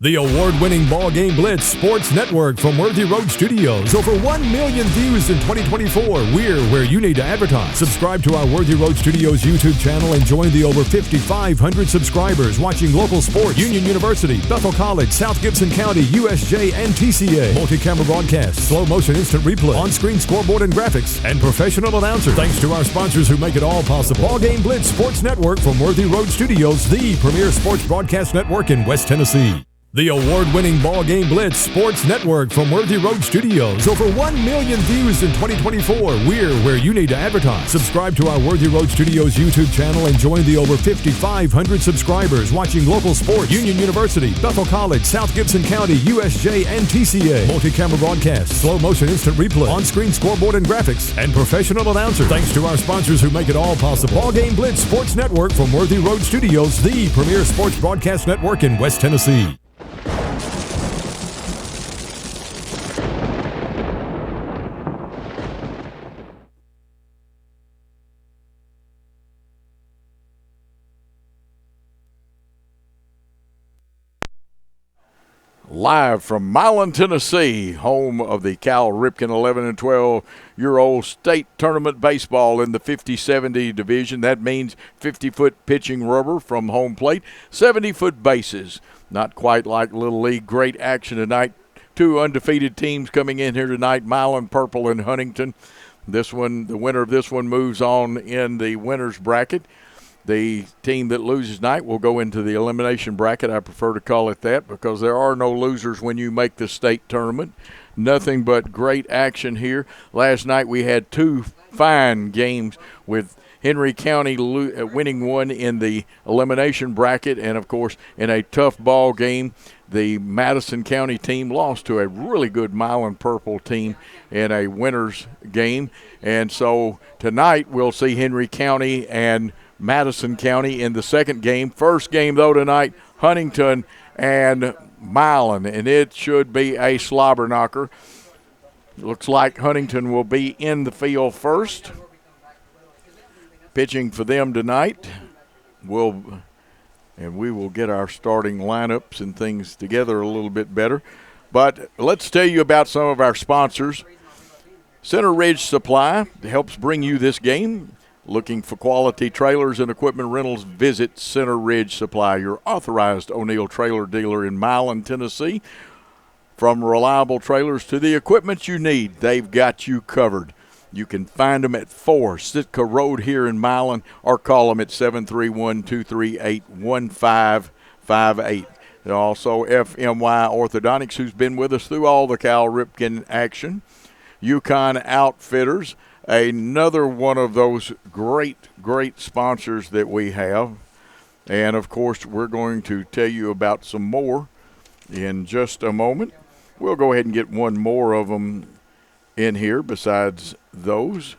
The award-winning BallGame Blitz Sports Network from Worthy Road Studios. Over 1 million views in 2024. We're where you need to advertise. Subscribe to our Worthy Road Studios YouTube channel and join the over 5,500 subscribers watching local sports, Union University, Bethel College, South Gibson County, USJ, and TCA. Multi-camera broadcasts, slow-motion instant replay, on-screen scoreboard and graphics, and professional announcers. Thanks to our sponsors who make it all possible. BallGame Blitz Sports Network from Worthy Road Studios, the premier sports broadcast network in West Tennessee. The award-winning BallGame Blitz Sports Network from Worthy Road Studios. Over 1 million views in 2024. We're where you need to advertise. Subscribe to our Worthy Road Studios YouTube channel and join the over 5,500 subscribers watching local sports, Union University, Bethel College, South Gibson County, USJ, and TCA. Multi-camera broadcasts, slow-motion instant replay, on-screen scoreboard and graphics, and professional announcers. Thanks to our sponsors who make it all possible. BallGame Blitz Sports Network from Worthy Road Studios, the premier sports broadcast network in West Tennessee. Live from Milan, Tennessee, home of the Cal Ripkin 11 and 12-year-old state tournament baseball in the 50-70 division. That means 50-foot pitching rubber from home plate, 70-foot bases. Not quite like Little League. Great action tonight. Two undefeated teams coming in here tonight, Milan Purple and Huntingdon. This one, the winner of this one moves on in the winner's bracket. The team that loses tonight will go into the elimination bracket. I prefer to call it that because there are no losers when you make the state tournament. Nothing but great action here. Last night we had two fine games with Henry County winning one in the elimination bracket, and, of course, in a tough ball game, the Madison County team lost to a really good Milan Purple team in a winner's game. And so tonight we'll see Henry County and Madison County in the second game. First game, though, tonight, Huntingdon and Milan, and it should be a slobber knocker. Looks like Huntingdon will be in the field first. Pitching for them tonight, we will get our starting lineups and things together a little bit better. But let's tell you about some of our sponsors. Center Ridge Supply helps bring you this game. Looking for quality trailers and equipment rentals, visit Center Ridge Supply, your authorized O'Neill trailer dealer in Milan, Tennessee. From reliable trailers to the equipment you need, they've got you covered. You can find them at 4 Sitka Road here in Milan or call them at 731-238-1558. And also FMY Orthodontics, who's been with us through all the Cal Ripkin action. Yukon Outfitters, another one of those great sponsors that we have. And, of course, we're going to tell you about some more in just a moment. We'll go ahead and get one more of them in here besides those.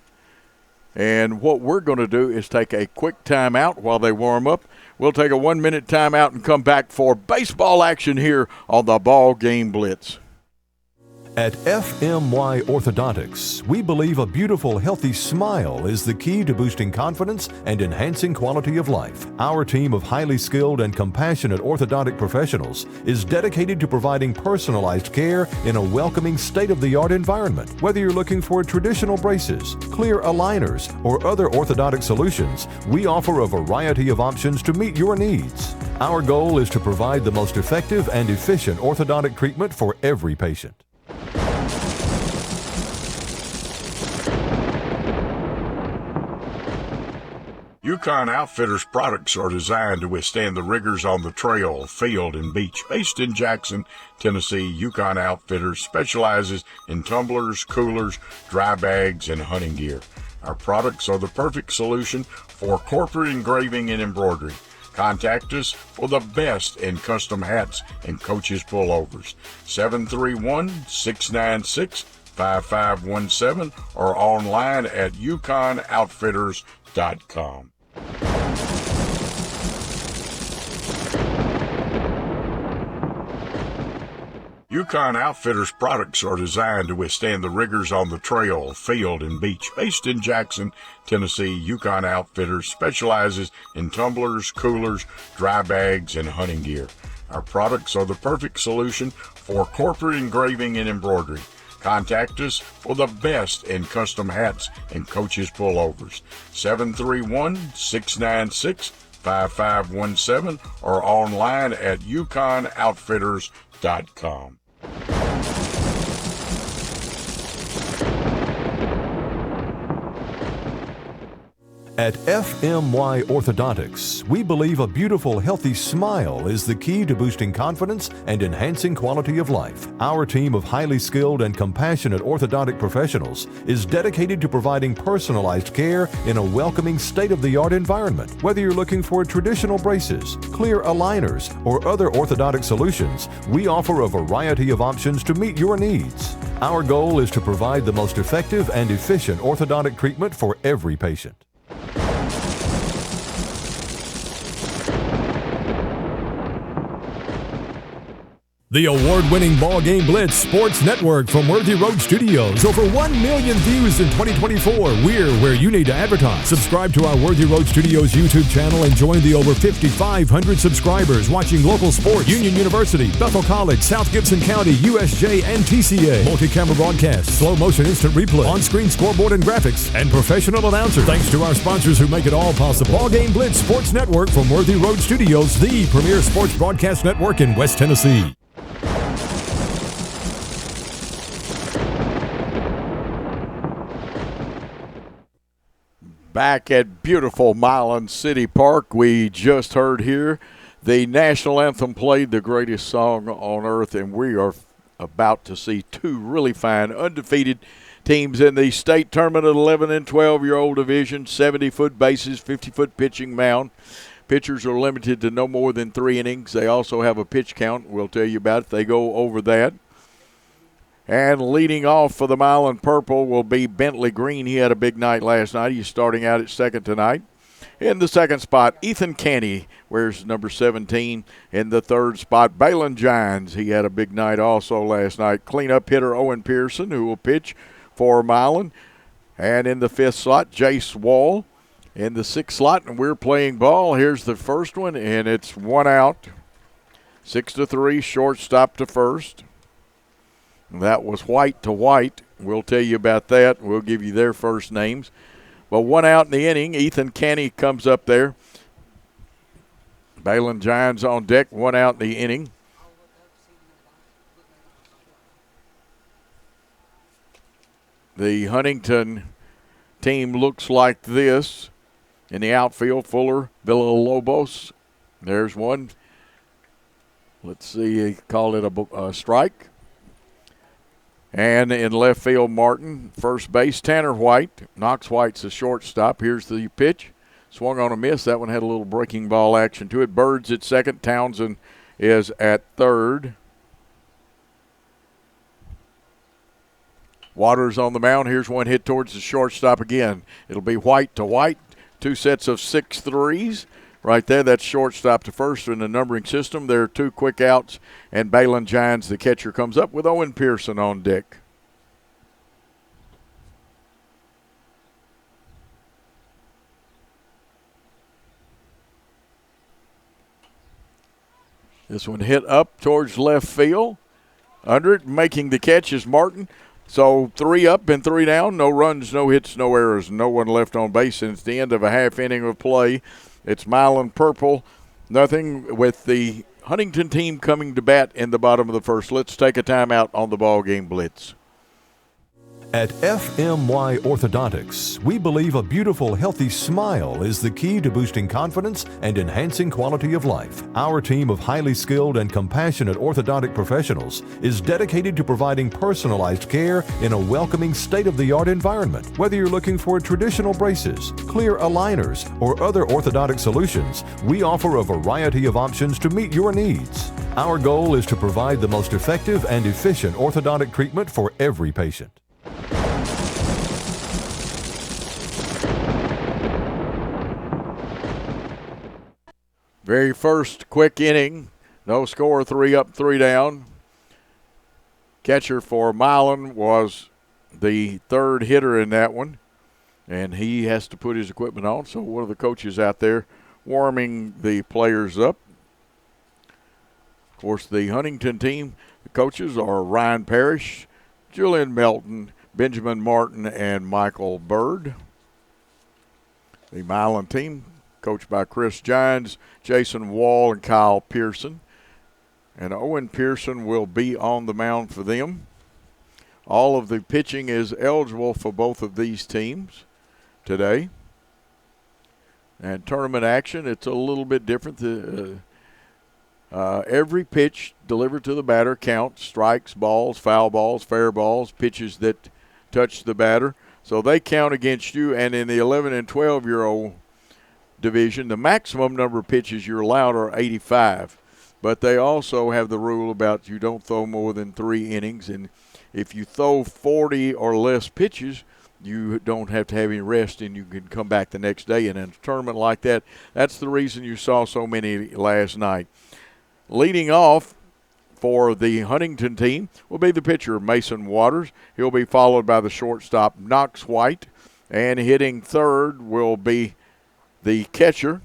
And what we're going to do is take a quick timeout while they warm up. We'll take a 1-minute timeout and come back for baseball action here on the BallGame Blitz. At FMY Orthodontics, we believe a beautiful, healthy smile is the key to boosting confidence and enhancing quality of life. Our team of highly skilled and compassionate orthodontic professionals is dedicated to providing personalized care in a welcoming, state-of-the-art environment. Whether you're looking for traditional braces, clear aligners, or other orthodontic solutions, we offer a variety of options to meet your needs. Our goal is to provide the most effective and efficient orthodontic treatment for every patient. Yukon Outfitters products are designed to withstand the rigors on the trail, field, and beach. Based in Jackson, Tennessee, Yukon Outfitters specializes in tumblers, coolers, dry bags, and hunting gear. Our products are the perfect solution for corporate engraving and embroidery. Contact us for the best in custom hats and coaches pullovers. 731-696-5517 or online at yukonoutfitters.com. Yukon Outfitters products are designed to withstand the rigors on the trail, field, and beach. Based in Jackson, Tennessee, Yukon Outfitters specializes in tumblers, coolers, dry bags, and hunting gear. Our products are the perfect solution for corporate engraving and embroidery. Contact us for the best in custom hats and coaches pullovers. 731-696-5517 or online at yukonoutfitters.com. At FMY Orthodontics, we believe a beautiful, healthy smile is the key to boosting confidence and enhancing quality of life. Our team of highly skilled and compassionate orthodontic professionals is dedicated to providing personalized care in a welcoming, state-of-the-art environment. Whether you're looking for traditional braces, clear aligners, or other orthodontic solutions, we offer a variety of options to meet your needs. Our goal is to provide the most effective and efficient orthodontic treatment for every patient. The award-winning BallGame Blitz Sports Network from Worthy Road Studios. Over 1 million views in 2024. We're where you need to advertise. Subscribe to our Worthy Road Studios YouTube channel and join the over 5,500 subscribers watching local sports, Union University, Bethel College, South Gibson County, USJ, and TCA. Multi-camera broadcasts, slow motion instant replay, on-screen scoreboard and graphics, and professional announcers. Thanks to our sponsors who make it all possible. BallGame Blitz Sports Network from Worthy Road Studios, the premier sports broadcast network in West Tennessee. Back at beautiful Milan City Park, we just heard here the national anthem played, the greatest song on earth, and we are about to see two really fine undefeated teams in the state tournament at 11 and 12-year-old division, 70-foot bases, 50-foot pitching mound. Pitchers are limited to no more than 3 innings. They also have a pitch count. We'll tell you about it. They go over that. And leading off for the Milan Purple will be Bentley Green. He had a big night last night. He's starting out at second tonight. In the second spot, Ethan Canny wears number 17. In the third spot, Balin Gines. He had a big night also last night. Cleanup hitter Owen Pearson, who will pitch for Milan. And in the fifth slot, Jace Wall. In the sixth slot, and we're playing ball. Here's the first one, and it's 1 out. 6-3, shortstop to first. That was White to White. We'll tell you about that. We'll give you their first names. But 1 out in the inning. Ethan Canny comes up there. Balin Giants on deck, 1 out in the inning. The Huntingdon team looks like this. In the outfield, Fuller, Villalobos. There's one. Let's see, call it a strike. And in left field, Martin. First base, Tanner White. Knox White's the shortstop. Here's the pitch. Swung on a miss. That one had a little breaking ball action to it. Birds at second. Townsend is at third. Waters on the mound. Here's one hit towards the shortstop again. It'll be White to White. 2 sets of 6 threes. Right there, that's shortstop to first in the numbering system. There are 2 quick outs, and Balin Gines, the catcher, comes up with Owen Pearson on deck. This one hit up towards left field. Under it, making the catch is Martin. So 3 up and 3 down, no runs, no hits, no errors, no one left on base, and it's the end of a half inning of play. It's Milan Purple, nothing, with the Huntingdon team coming to bat in the bottom of the first. Let's take a timeout on the BallGame Blitz. At FMY Orthodontics, we believe a beautiful, healthy smile is the key to boosting confidence and enhancing quality of life. Our team of highly skilled and compassionate orthodontic professionals is dedicated to providing personalized care in a welcoming, state-of-the-art environment. Whether you're looking for traditional braces, clear aligners, or other orthodontic solutions, we offer a variety of options to meet your needs. Our goal is to provide the most effective and efficient orthodontic treatment for every patient. Very first quick inning, no score, 3 up, 3 down. Catcher for Milan was the third hitter in that one, and he has to put his equipment on, so one of the coaches out there warming the players up. Of course, the Huntingdon team, the coaches are Ryan Parrish, Julian Melton, Benjamin Martin, and Michael Bird. The Milan team, coached by Chris Gines, Jason Wall, and Kyle Pearson. And Owen Pearson will be on the mound for them. All of the pitching is eligible for both of these teams today. And tournament action, it's a little bit different. Every pitch delivered to the batter counts: strikes, balls, foul balls, fair balls, pitches that touch the batter. So they count against you. And in the 11 and 12-year-old division, the maximum number of pitches you're allowed are 85. But they also have the rule about you don't throw more than 3 innings. And if you throw 40 or less pitches, you don't have to have any rest, and you can come back the next day. And in a tournament like that, that's the reason you saw so many last night. Leading off for the Huntingdon team will be the pitcher, Mason Waters. He'll be followed by the shortstop, Knox White. And hitting third will be the catcher.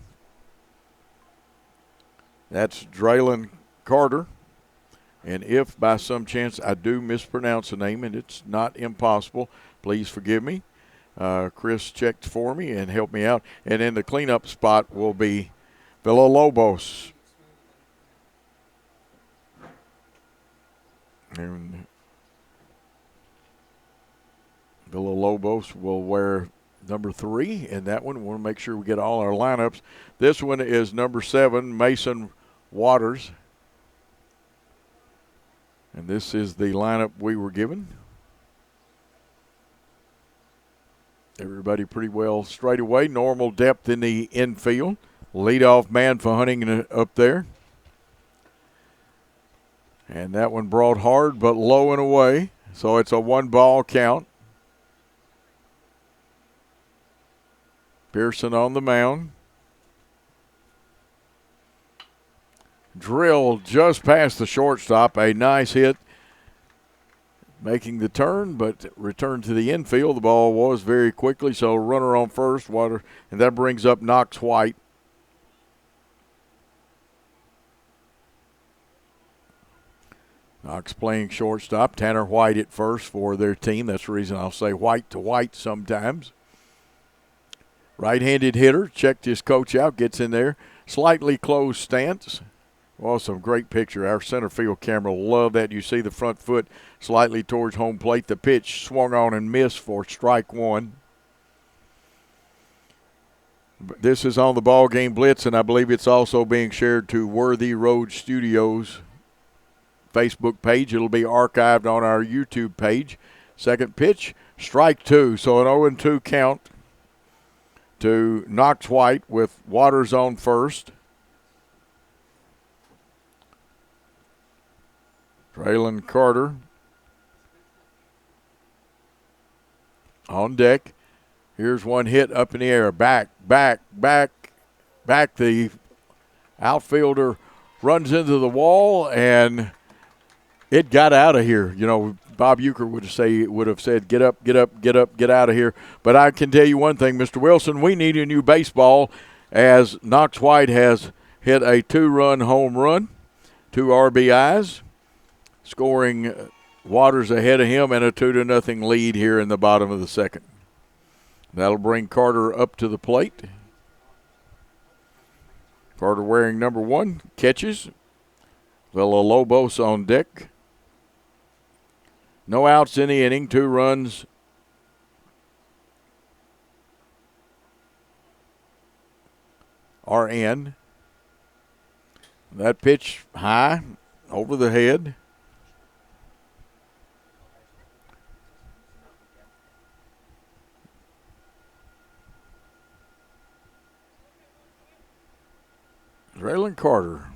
That's Draylon Carter. And if by some chance I do mispronounce the name, and it's not impossible, please forgive me. Chris checked for me and helped me out. And in the cleanup spot will be Villalobos. And Villalobos will wear number 3 in that one. We want to make sure we get all our lineups. This one is number 7, Mason Waters. And this is the lineup we were given. Everybody pretty well straight away. Normal depth in the infield. Leadoff man for Huntingdon up there. And that one brought hard but low and away. So it's a 1-ball count. Pearson on the mound. Drilled just past the shortstop. A nice hit. Making the turn, but returned to the infield. The ball was very quickly, so runner on first. And that brings up Knox White. Knox playing shortstop. Tanner White at first for their team. That's the reason I'll say white to white sometimes. Right-handed hitter. Checked his coach out. Gets in there. Slightly closed stance. Well, some great picture. Our center field camera love that. You see the front foot slightly towards home plate. The pitch swung on and missed for strike 1. This is on the BallGame Blitz, and I believe it's also being shared to Worthy Road Studios Facebook page. It'll be archived on our YouTube page. Second pitch, strike 2. So an 0-2 count to Knox White with Waters on first. Draylon Carter on deck. Here's one hit up in the air. Back. The outfielder runs into the wall, and it got out of here. You know, Bob Euchre would have said, get up, get out of here. But I can tell you one thing, Mr. Wilson, we need a new baseball, as Knox White has hit a 2-run home run, 2 RBIs. Scoring Waters ahead of him and a 2-0 lead here in the bottom of the second. That'll bring Carter up to the plate. Carter wearing number 1, catches. Villalobos on deck. No outs in the inning, 2 runs. Are in. That pitch high over the head. Draylon Carter.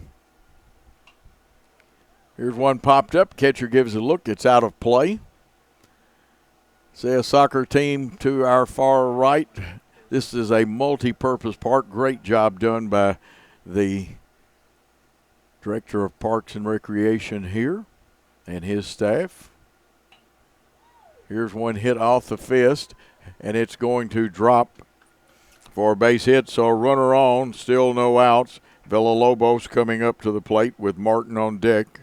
Here's one popped up. Catcher gives a look. It's out of play. Say a soccer team to our far right. This is a multi-purpose park. Great job done by the Director of Parks and Recreation here and his staff. Here's one hit off the fist, and it's going to drop for a base hit. So a runner on, still no outs. Villalobos coming up to the plate with Martin on deck.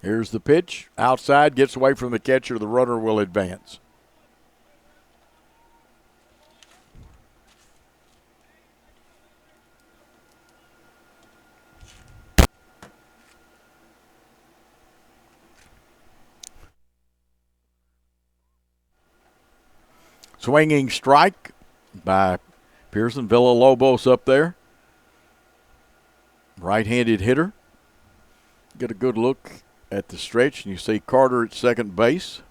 Here's the pitch. Outside, gets away from the catcher. The runner will advance. Swinging strike by Pearson. Villalobos up there. Right-handed hitter. Get a good look at the stretch, and you see Carter at second base.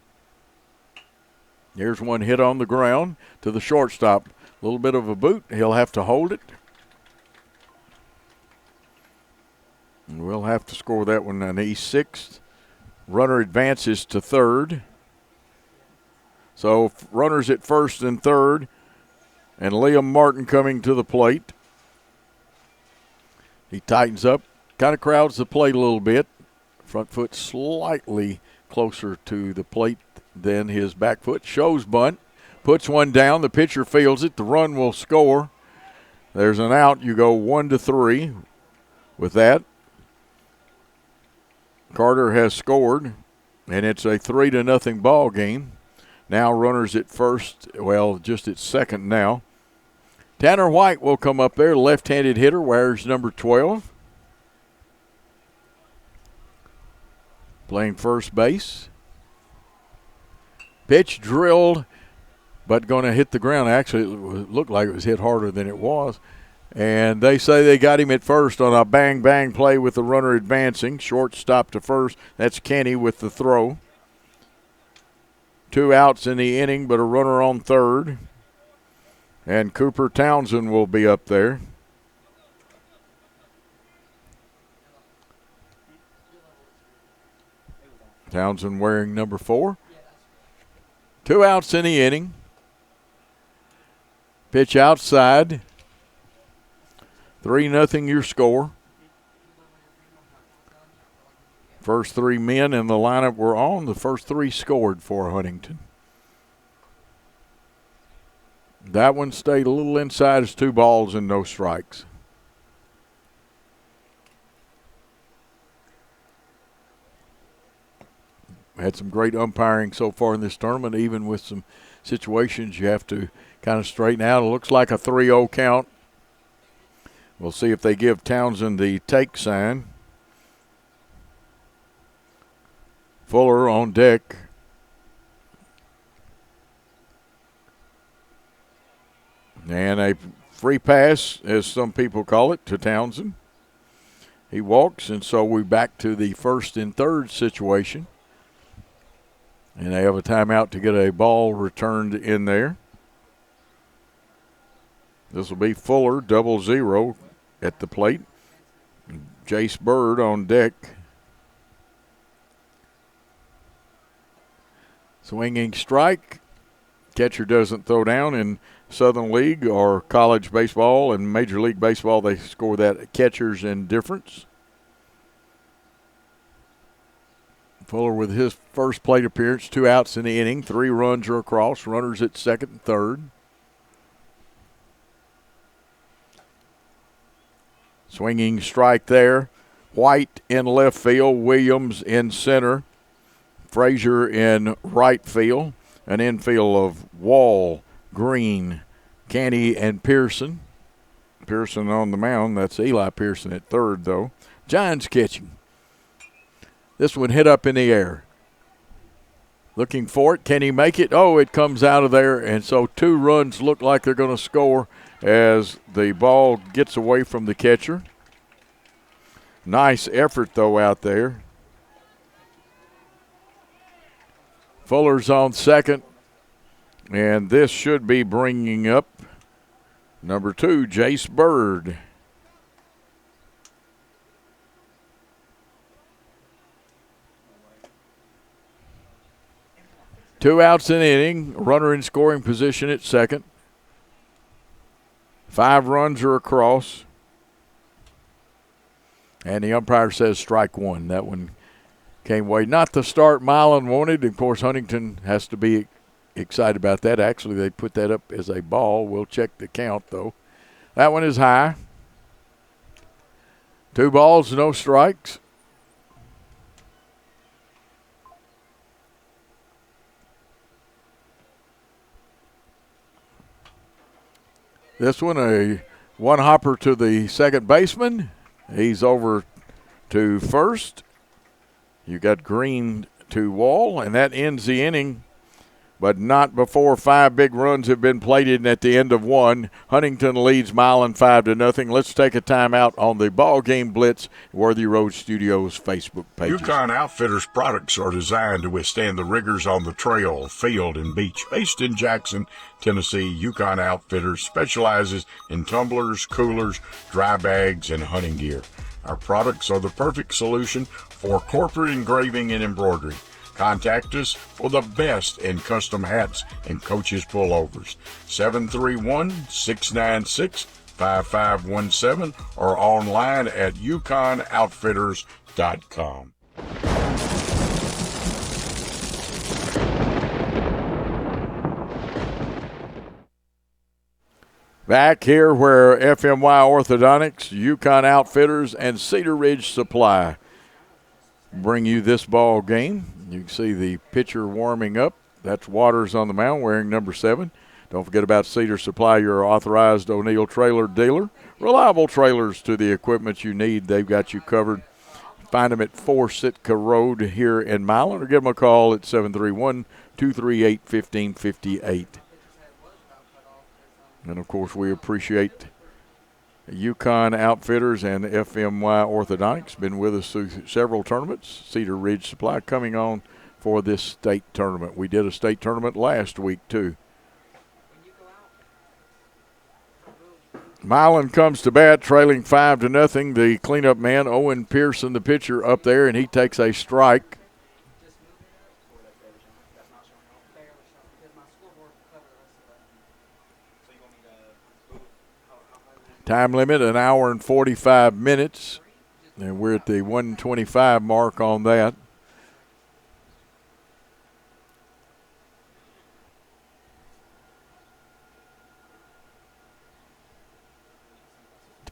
Here's one hit on the ground to the shortstop. A little bit of a boot. He'll have to hold it. And we'll have to score that one an E6. Runner advances to third. So runners at first and third, and Liam Martin coming to the plate. He tightens up, kind of crowds the plate a little bit. Front foot slightly closer to the plate than his back foot. Shows bunt, puts one down. The pitcher fields it. The run will score. There's an out. You go 1-3 with that. Carter has scored, and it's a 3-0 ball game. Now runners at first, well, just at second now. Tanner White will come up there, left-handed hitter, wears number 12. Playing first base. Pitch drilled, but going to hit the ground. Actually, it looked like it was hit harder than it was. And they say they got him at first on a bang-bang play with the runner advancing. Shortstop to first. That's Kenny with the throw. 2 outs in the inning, but a runner on third. And Cooper Townsend will be up there. Townsend wearing number 4. 2 outs in the inning. Pitch outside. 3-0 your score. First 3 men in the lineup were on. The first 3 scored for Huntingdon. That one stayed a little inside. It's 2 balls and no strikes. Had some great umpiring so far in this tournament, even with some situations you have to kind of straighten out. It looks like a 3-0 count. We'll see if they give Townsend the take sign. Fuller on deck. And a free pass, as some people call it, to Townsend. He walks, and so we're back to the first and third situation. And they have a timeout to get a ball returned in there. This will be Fuller, 0-0 at the plate. Jace Bird on deck. Swinging strike. Catcher doesn't throw down. In Southern League or college baseball and Major League Baseball, they score that catcher's indifference. Fuller with his first plate appearance, 2 outs in the inning, 3 runs are across, runners at second and third. Swinging strike there. White in left field, Williams in center, Frazier in right field, an infield of Wall, Green, Canty, and Pearson. Pearson on the mound. That's Eli Pearson at third, though. Giants catching. This one hit up in the air. Looking for it. Can he make it? Oh, it comes out of there. And so 2 runs look like they're going to score as the ball gets away from the catcher. Nice effort, though, out there. Fuller's on second. And this should be bringing up number 2, Jace Bird. Two outs in the inning, runner in scoring position at second. 5 runs are across. And the umpire says strike one. That one came away. Not the start Milan wanted. Of course, Huntingdon has to be excited about that. Actually, they put that up as a ball. We'll check the count, though. That one is high. 2 balls, no strikes. This one, a one hopper to the second baseman. He's over to first. You got Green to Wall, and that ends the inning, but not before 5 big runs have been plated at the end of 1. Huntingdon leads Milan 5-0. Let's take a timeout on the BallGame Blitz Worthy Road Studios Facebook page. UConn Outfitters products are designed to withstand the rigors on the trail, field, and beach. Based in Jackson, Tennessee, UConn Outfitters specializes in tumblers, coolers, dry bags, and hunting gear. Our products are the perfect solution for corporate engraving and embroidery. Contact us for the best in custom hats and coaches pullovers. 731-696-5517 or online at UConnOutfitters.com. Back here where FMY Orthodontics, UConn Outfitters, and Cedar Ridge Supply bring you this ball game. You can see the pitcher warming up. That's Waters on the mound wearing number 7. Don't forget about Cedar Supply, your authorized O'Neill trailer dealer. Reliable trailers to the equipment you need. They've got you covered. Find them at 4 Sitka Road here in Milan, or give them a call at 731-238-1558. And, of course, we appreciate UConn Outfitters and FMY Orthodontics. Been with us through several tournaments. Cedar Ridge Supply coming on for this state tournament. We did a state tournament last week, too. Milan comes to bat, trailing 5-0. The cleanup man, Owen Pearson, the pitcher, up there, and he takes a strike. Time limit, an hour and 45 minutes. And we're at the 125 mark on that.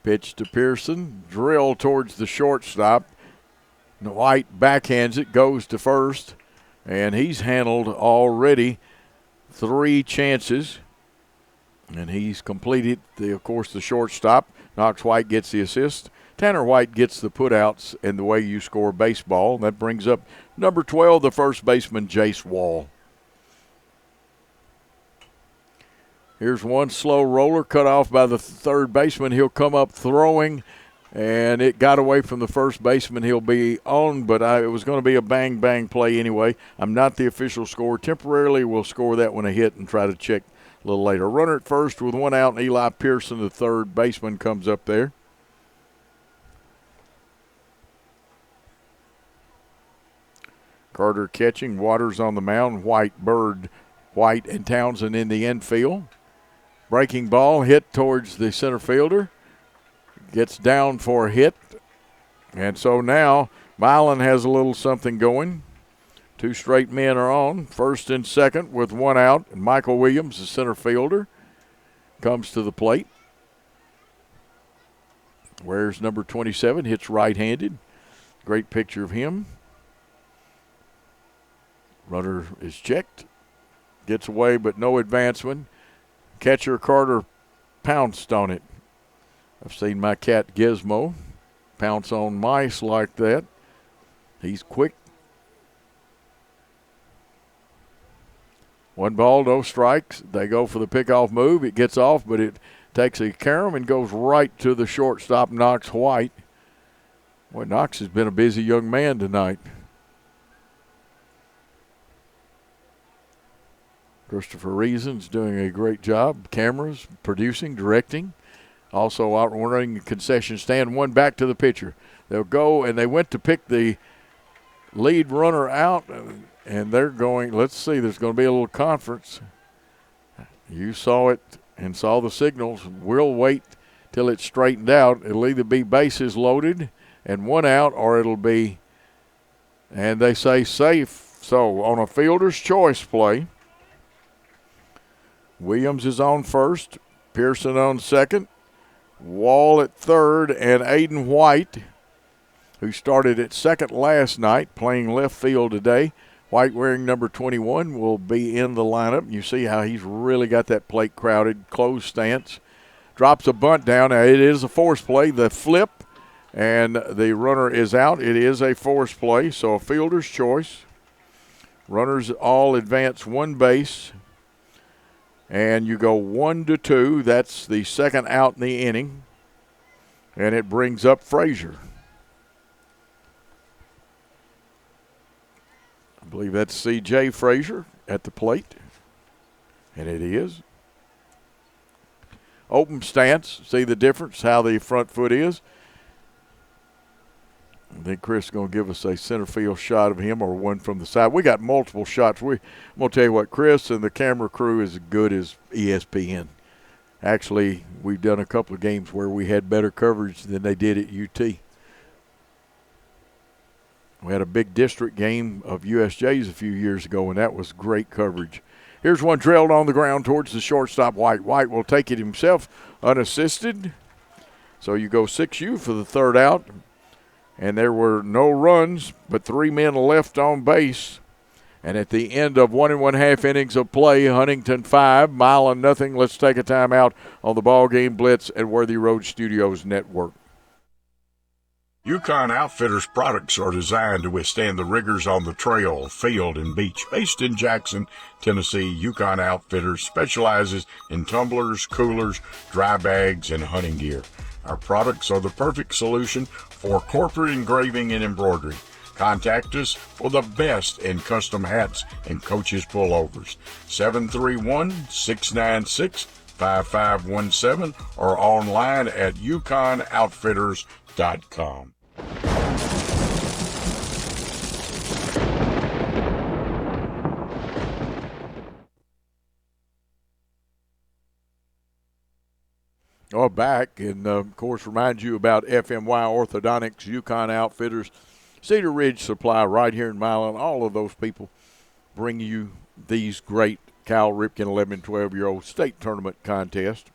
Pitch to Pearson. Drill towards the shortstop. White backhands it, goes to first. And he's handled already 3 chances. And he's completed, of course, the shortstop. Knox White gets the assist. Tanner White gets the putouts and the way you score baseball. That brings up number 12, the first baseman, Jace Wall. Here's one slow roller cut off by the third baseman. He'll come up throwing, and it got away from the first baseman. He'll be on, but it was going to be a bang-bang play anyway. I'm not the official scorer. Temporarily, we'll score that one a hit and try to check a little later. Runner at first with 1 out, and Eli Pearson, the third baseman, comes up there. Carter catching, Waters on the mound, White, Bird, White, and Townsend in the infield. Breaking ball hit towards the center fielder. Gets down for a hit. And so now Milan has a little something going. 2 straight men are on, first and second with 1 out. And Michael Williams, the center fielder, comes to the plate. Wears number 27, hits right-handed. Great picture of him. Runner is checked. Gets away, but no advancement. Catcher Carter pounced on it. I've seen my cat Gizmo pounce on mice like that. He's quick. 1 ball, no strikes. They go for the pickoff move. It gets off, but it takes a carom and goes right to the shortstop, Knox White. Boy, Knox has been a busy young man tonight. Christopher Reason's doing a great job. Cameras, producing, directing. Also out running the concession stand. 1 back to the pitcher. They'll go, and they went to pick the lead runner out, and they're going, let's see, there's going to be a little conference. You saw it and saw the signals. We'll wait till it's straightened out. It'll either be bases loaded and 1 out, or it'll be, and they say safe. So on a fielder's choice play, Williams is on first, Pearson on second, Wall at third, and Aiden White, who started at second last night, playing left field today. White, wearing number 21, will be in the lineup. You see how he's really got that plate crowded, closed stance. Drops a bunt down. Now, it is a force play. The flip, and the runner is out. It is a force play, so a fielder's choice. Runners all advance 1 base, and you go 1-2. That's the second out in the inning, and it brings up Frazier. I believe that's C.J. Frazier at the plate, and it is. Open stance, see the difference, how the front foot is. I think Chris is going to give us a center field shot of him or one from the side. We got multiple shots. I'm going to tell you what, Chris and the camera crew is as good as ESPN. Actually, we've done a couple of games where we had better coverage than they did at UT. We had a big district game of USJ's a few years ago, and that was great coverage. Here's one drilled on the ground towards the shortstop, White. White will take it himself, unassisted. So you go 6U for the third out. And there were no runs, but 3 men left on base. And at the end of 1 1/2 innings of play, Huntingdon 5, Milan nothing. Let's take a timeout on the BallGame Blitz and Worthy Road Studios Network. Yukon Outfitters products are designed to withstand the rigors on the trail, field, and beach. Based in Jackson, Tennessee, Yukon Outfitters specializes in tumblers, coolers, dry bags, and hunting gear. Our products are the perfect solution for corporate engraving and embroidery. Contact us for the best in custom hats and coaches pullovers. 731-696-5517 or online at yukonoutfitters.com. Back, and of course, remind you about FMY Orthodontics, Yukon Outfitters, Cedar Ridge Supply right here in Milan. All of those people bring you these great Cal Ripkin 11 and 12-year-old state tournament contest.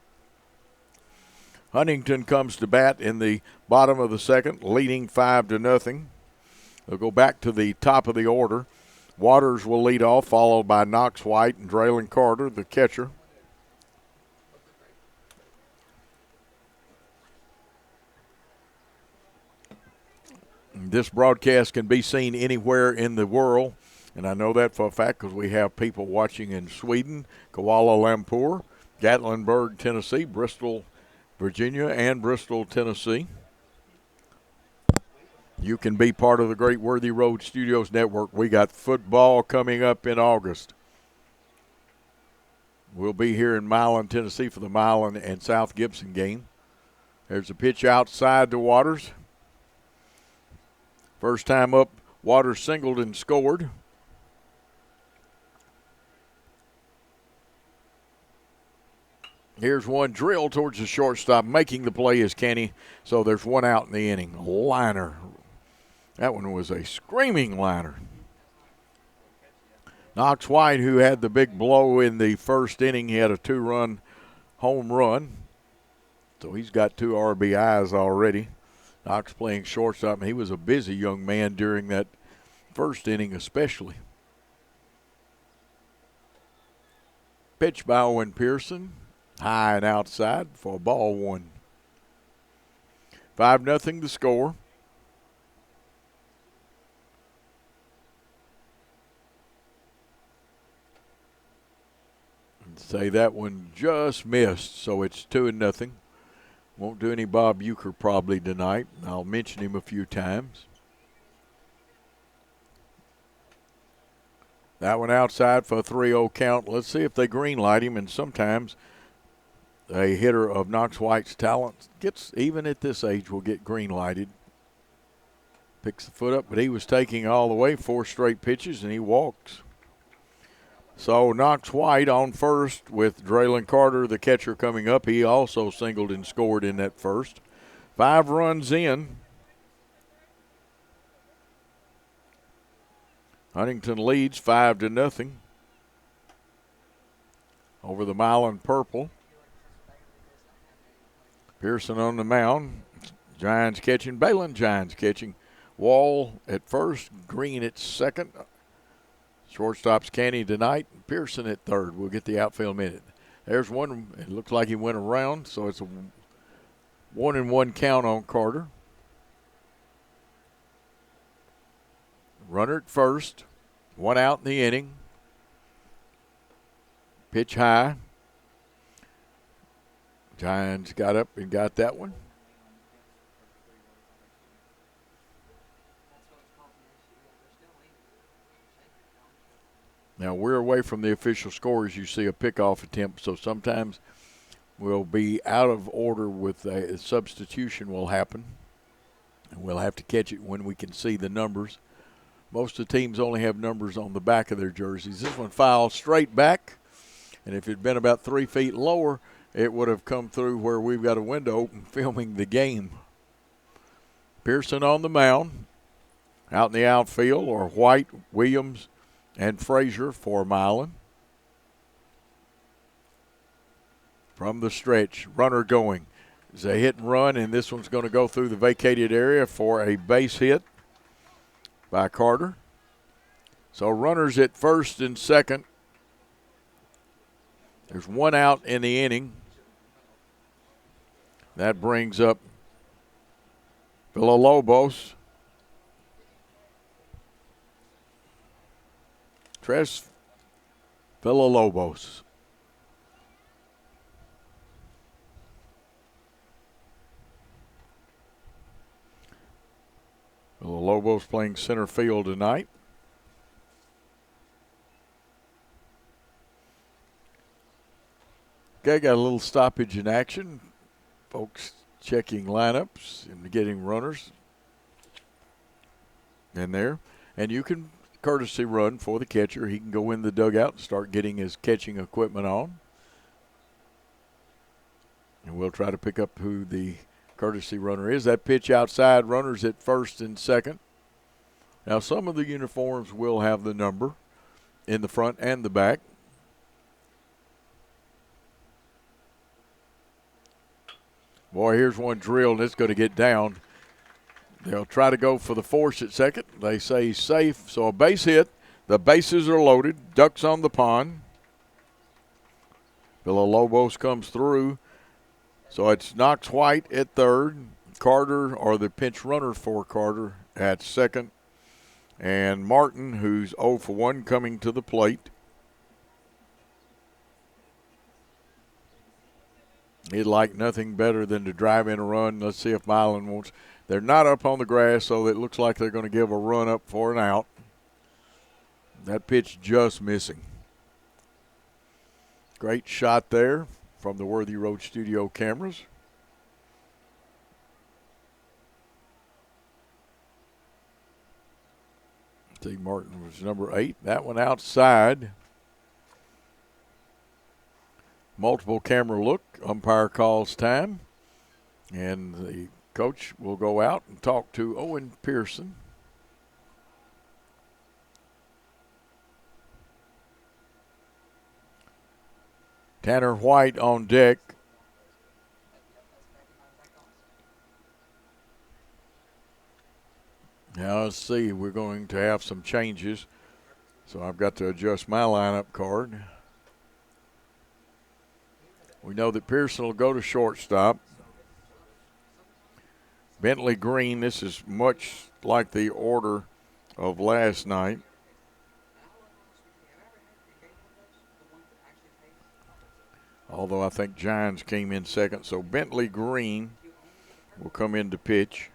Huntingdon comes to bat in the bottom of the second, leading 5-0. They'll go back to the top of the order. Waters will lead off, followed by Knox White and Draylen Carter, the catcher. This broadcast can be seen anywhere in the world, and I know that for a fact because we have people watching in Sweden, Kuala Lumpur, Gatlinburg, Tennessee, Bristol, Virginia, and Bristol, Tennessee. You can be part of the Great Worthy Road Studios Network. We got football coming up in August. We'll be here in Milan, Tennessee for the Milan and South Gibson game. There's a pitch outside to Waters. First time up, Waters singled and scored. Here's one drill towards the shortstop. Making the play is Kenny, so there's 1 out in the inning. Liner. That one was a screaming liner. Knox White, who had the big blow in the first inning, he had a 2-run home run. So he's got 2 RBIs already. Knox playing shortstop, and he was a busy young man during that first inning especially. Pitch by Owen Pearson, high and outside for ball 1. 5-0 the score. I'd say that one just missed, so it's 2-0. Won't do any Bob Euchre probably tonight. I'll mention him a few times. That one outside for a 3-0 count. Let's see if they green light him. And sometimes a hitter of Knox White's talent gets, even at this age, will get green lighted. Picks the foot up, but he was taking all the way 4 straight pitches, and he walks. So Knox White on first with Draylen Carter, the catcher, coming up. He also singled and scored in that first. 5 runs in. Huntingdon leads 5-0 over the Milan Purple. Pearson on the mound. Giants catching. Balin Giants catching. Wall at first. Green at second. Shortstop's Canny tonight. Pearson at third. We'll get the outfield minute. There's one. It looks like he went around, so it's a 1-1 count on Carter. Runner at first. One out in the inning. Pitch high. Giants got up and got that one. Now we're away from the official scores. You see a pickoff attempt, so sometimes we'll be out of order with a substitution will happen. And we'll have to catch it when we can see the numbers. Most of the teams only have numbers on the back of their jerseys. This one fouled straight back, and if it had been about 3 feet lower, it would have come through where we've got a window open filming the game. Pearson on the mound. Out in the outfield are White, Williams, and Frazier for Milan. From the stretch, runner going. It's a hit and run, and this one's going to go through the vacated area for a base hit by Carter. So runners at first and second. There's one out in the inning. That brings up Villalobos. Tres Villalobos. Villalobos playing center field tonight. Okay, got a little stoppage in action. Folks checking lineups and getting runners in there. And you can courtesy run for the catcher. He can go in the dugout and start getting his catching equipment on. And we'll try to pick up who the courtesy runner is. That pitch outside, runners at first and second. Now some of the uniforms will have the number in the front and the back. Boy, here's one drilled, and it's going to get down. They'll try to go for the force at second. They say he's safe, so a base hit. The bases are loaded. Ducks on the pond. Villalobos comes through. So it's Knox White at third. Carter, or the pinch runner for Carter, at second. And Martin, who's 0 for 1, coming to the plate. He'd like nothing better than to drive in a run. Let's see if Milan wants. They're not up on the grass, so it looks like they're going to give a run up for an out. That pitch just missing. Great shot there from the Worthy Road studio cameras. See, Martin was number 8. That one outside. Multiple camera look. Umpire calls time. And the coach will go out and talk to Owen Pearson. Tanner White on deck. Now let's see, we're going to have some changes. So I've got to adjust my lineup card. We know that Pearson will go to shortstop. Bentley Green, this is much like the order of last night. Although I think Giants came in second. So Bentley Green will come in to pitch.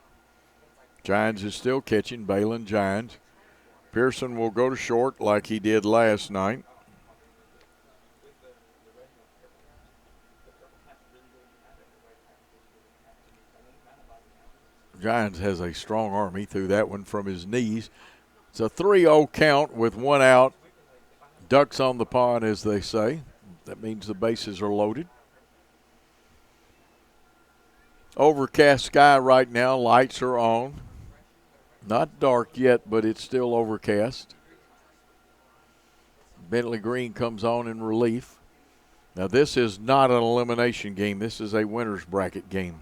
Giants is still catching, Balin Giants. Pearson will go to short like he did last night. Giants has a strong arm. He threw that one from his knees. It's a 3-0 count with one out. Ducks on the pond, as they say. That means the bases are loaded. Overcast sky right now. Lights are on. Not dark yet, but it's still overcast. Bentley Green comes on in relief. Now, this is not an elimination game. This is a winner's bracket game.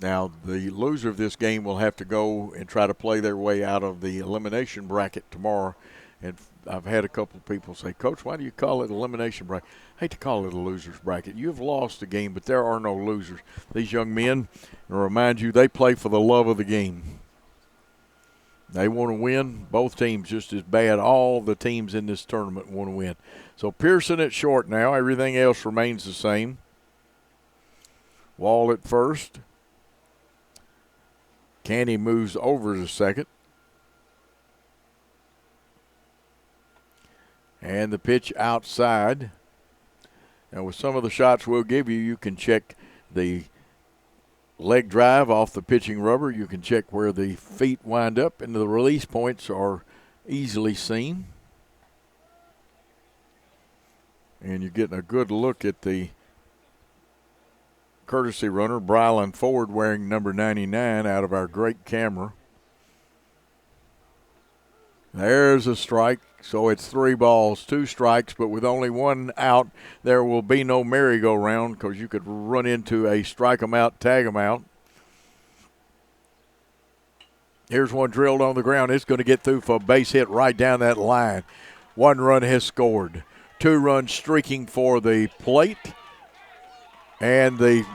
Now, the loser of this game will have to go and try to play their way out of the elimination bracket tomorrow. And I've had a couple of people say, Coach, why do you call it elimination bracket? I hate to call it a loser's bracket. You have lost the game, but there are no losers. These young men, I remind you, they play for the love of the game. They want to win. Both teams just as bad. All the teams in this tournament want to win. So Pearson at short now. Everything else remains the same. Wall at first. Canny moves over to second. And the pitch outside. Now with some of the shots we'll give you, you can check the leg drive off the pitching rubber. You can check where the feet wind up, and the release points are easily seen. And you're getting a good look at the courtesy runner, Brylan Ford, wearing number 99 out of our great camera. There's a strike, so it's 3 balls, 2 strikes, but with only 1 out, there will be no merry-go-round because you could run into a strike 'em out, tag 'em out. Here's one drilled on the ground. It's going to get through for a base hit right down that line. 1 run has scored. 2 runs streaking for the plate. And the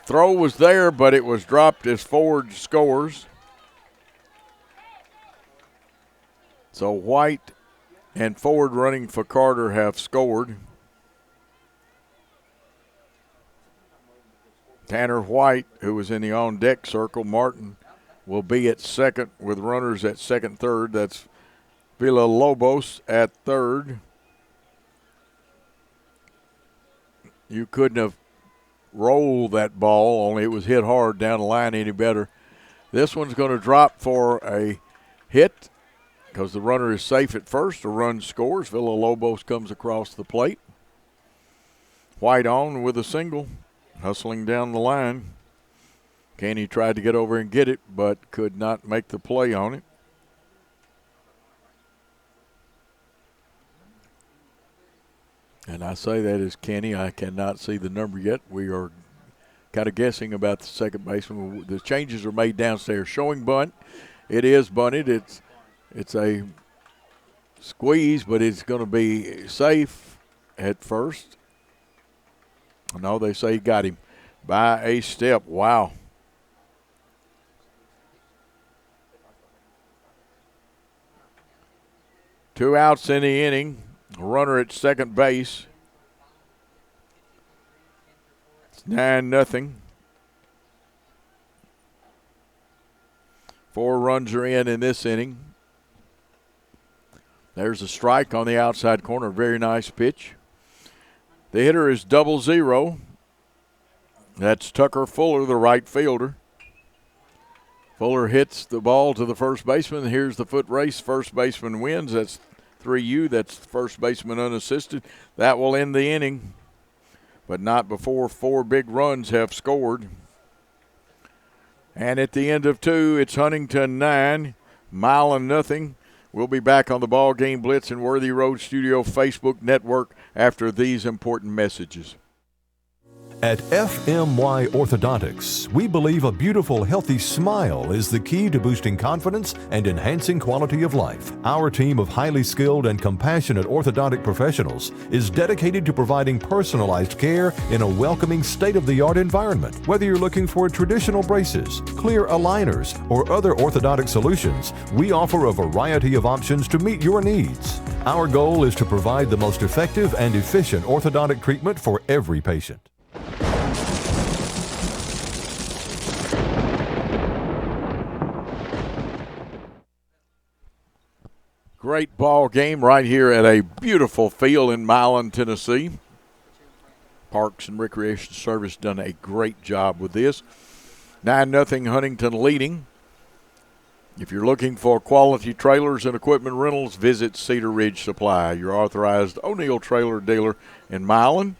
throw was there, but it was dropped as Ford scores. So White and Ford running for Carter have scored. Tanner White, who was in the on-deck circle, Martin, will be at second with runners at second, third. That's Villalobos at third. You couldn't have rolled that ball, only it was hit hard down the line any better. This one's going to drop for a hit because the runner is safe at first. A run scores. Villalobos comes across the plate. White on with a single, hustling down the line. Canny tried to get over and get it, but could not make the play on it. And I say that as Canny. I cannot see the number yet. We are kind of guessing about the second baseman. The changes are made downstairs. Showing bunt. It is bunted. It's a squeeze, but it's going to be safe at first. No, they say he got him by a step. Wow. Two outs in the inning. A runner at second base. It's 9-0. 4 runs are in this inning. There's a strike on the outside corner. Very nice pitch. The hitter is 0-0. That's Tucker Fuller, the right fielder. Fuller hits the ball to the first baseman. Here's the foot race. First baseman wins. That's 3U. That's first baseman unassisted. That will end the inning, but not before 4 big runs have scored. And at the end of 2, it's Huntingdon 9, Milan nothing. We'll be back on the BallGame Blitz and Worthy Road Studio Facebook network after these important messages. At FMY Orthodontics, we believe a beautiful, healthy smile is the key to boosting confidence and enhancing quality of life. Our team of highly skilled and compassionate orthodontic professionals is dedicated to providing personalized care in a welcoming, state-of-the-art environment. Whether you're looking for traditional braces, clear aligners, or other orthodontic solutions, we offer a variety of options to meet your needs. Our goal is to provide the most effective and efficient orthodontic treatment for every patient. Great ball game right here at a beautiful field in Milan, Tennessee. Parks and Recreation Service done a great job with this. 9-0 Huntingdon leading. If you're looking for quality trailers and equipment rentals, visit Cedar Ridge Supply, your authorized O'Neill trailer dealer in Milan.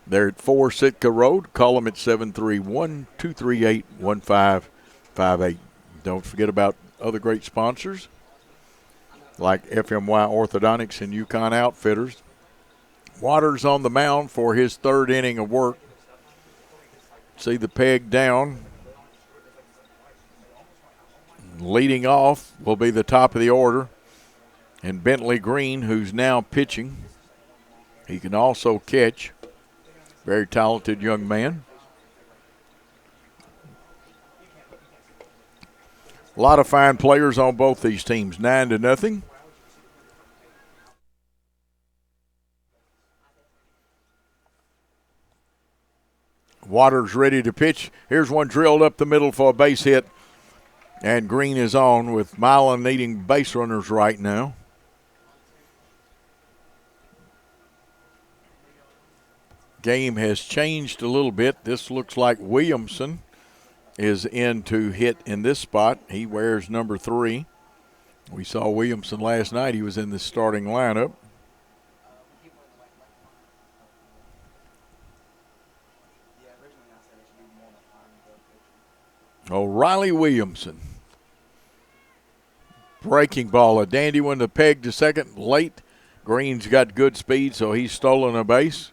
They're at 4 Sitka Road. Call them at 731-238-1558. Don't forget about other great sponsors. like FMY Orthodontics and Yukon Outfitters. Waters on the mound for his third inning of work. See the peg down. Leading off will be the top of the order. And Bentley Green, who's now pitching. He can also catch. Very talented young man. A lot of fine players on both these teams. 9-0. Waters ready to pitch. Here's one drilled up the middle for a base hit. And Green is on with Milan needing base runners right now. Game has changed a little bit. This looks like Williamson is in to hit in this spot. He wears number 3. We saw Williamson last night. He was in the starting lineup. O'Reilly Williamson. Breaking ball, a dandy one to peg to second late. Green's got good speed, so he's stolen a base.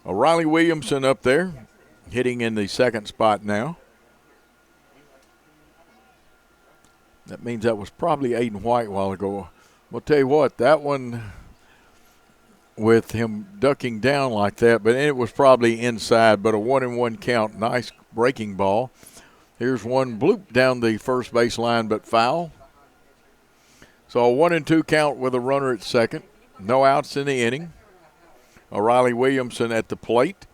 O'Reilly Williamson up there, hitting in the second spot now. That means that was probably Aiden White a while ago. I'll tell you what, that one with him ducking down like that, but it was probably inside, but a 1-1 count. Nice breaking ball. Here's one bloop down the first base line, but foul. So a 1-2 count with a runner at second. No outs in the inning. O'Reilly Williamson at the plate.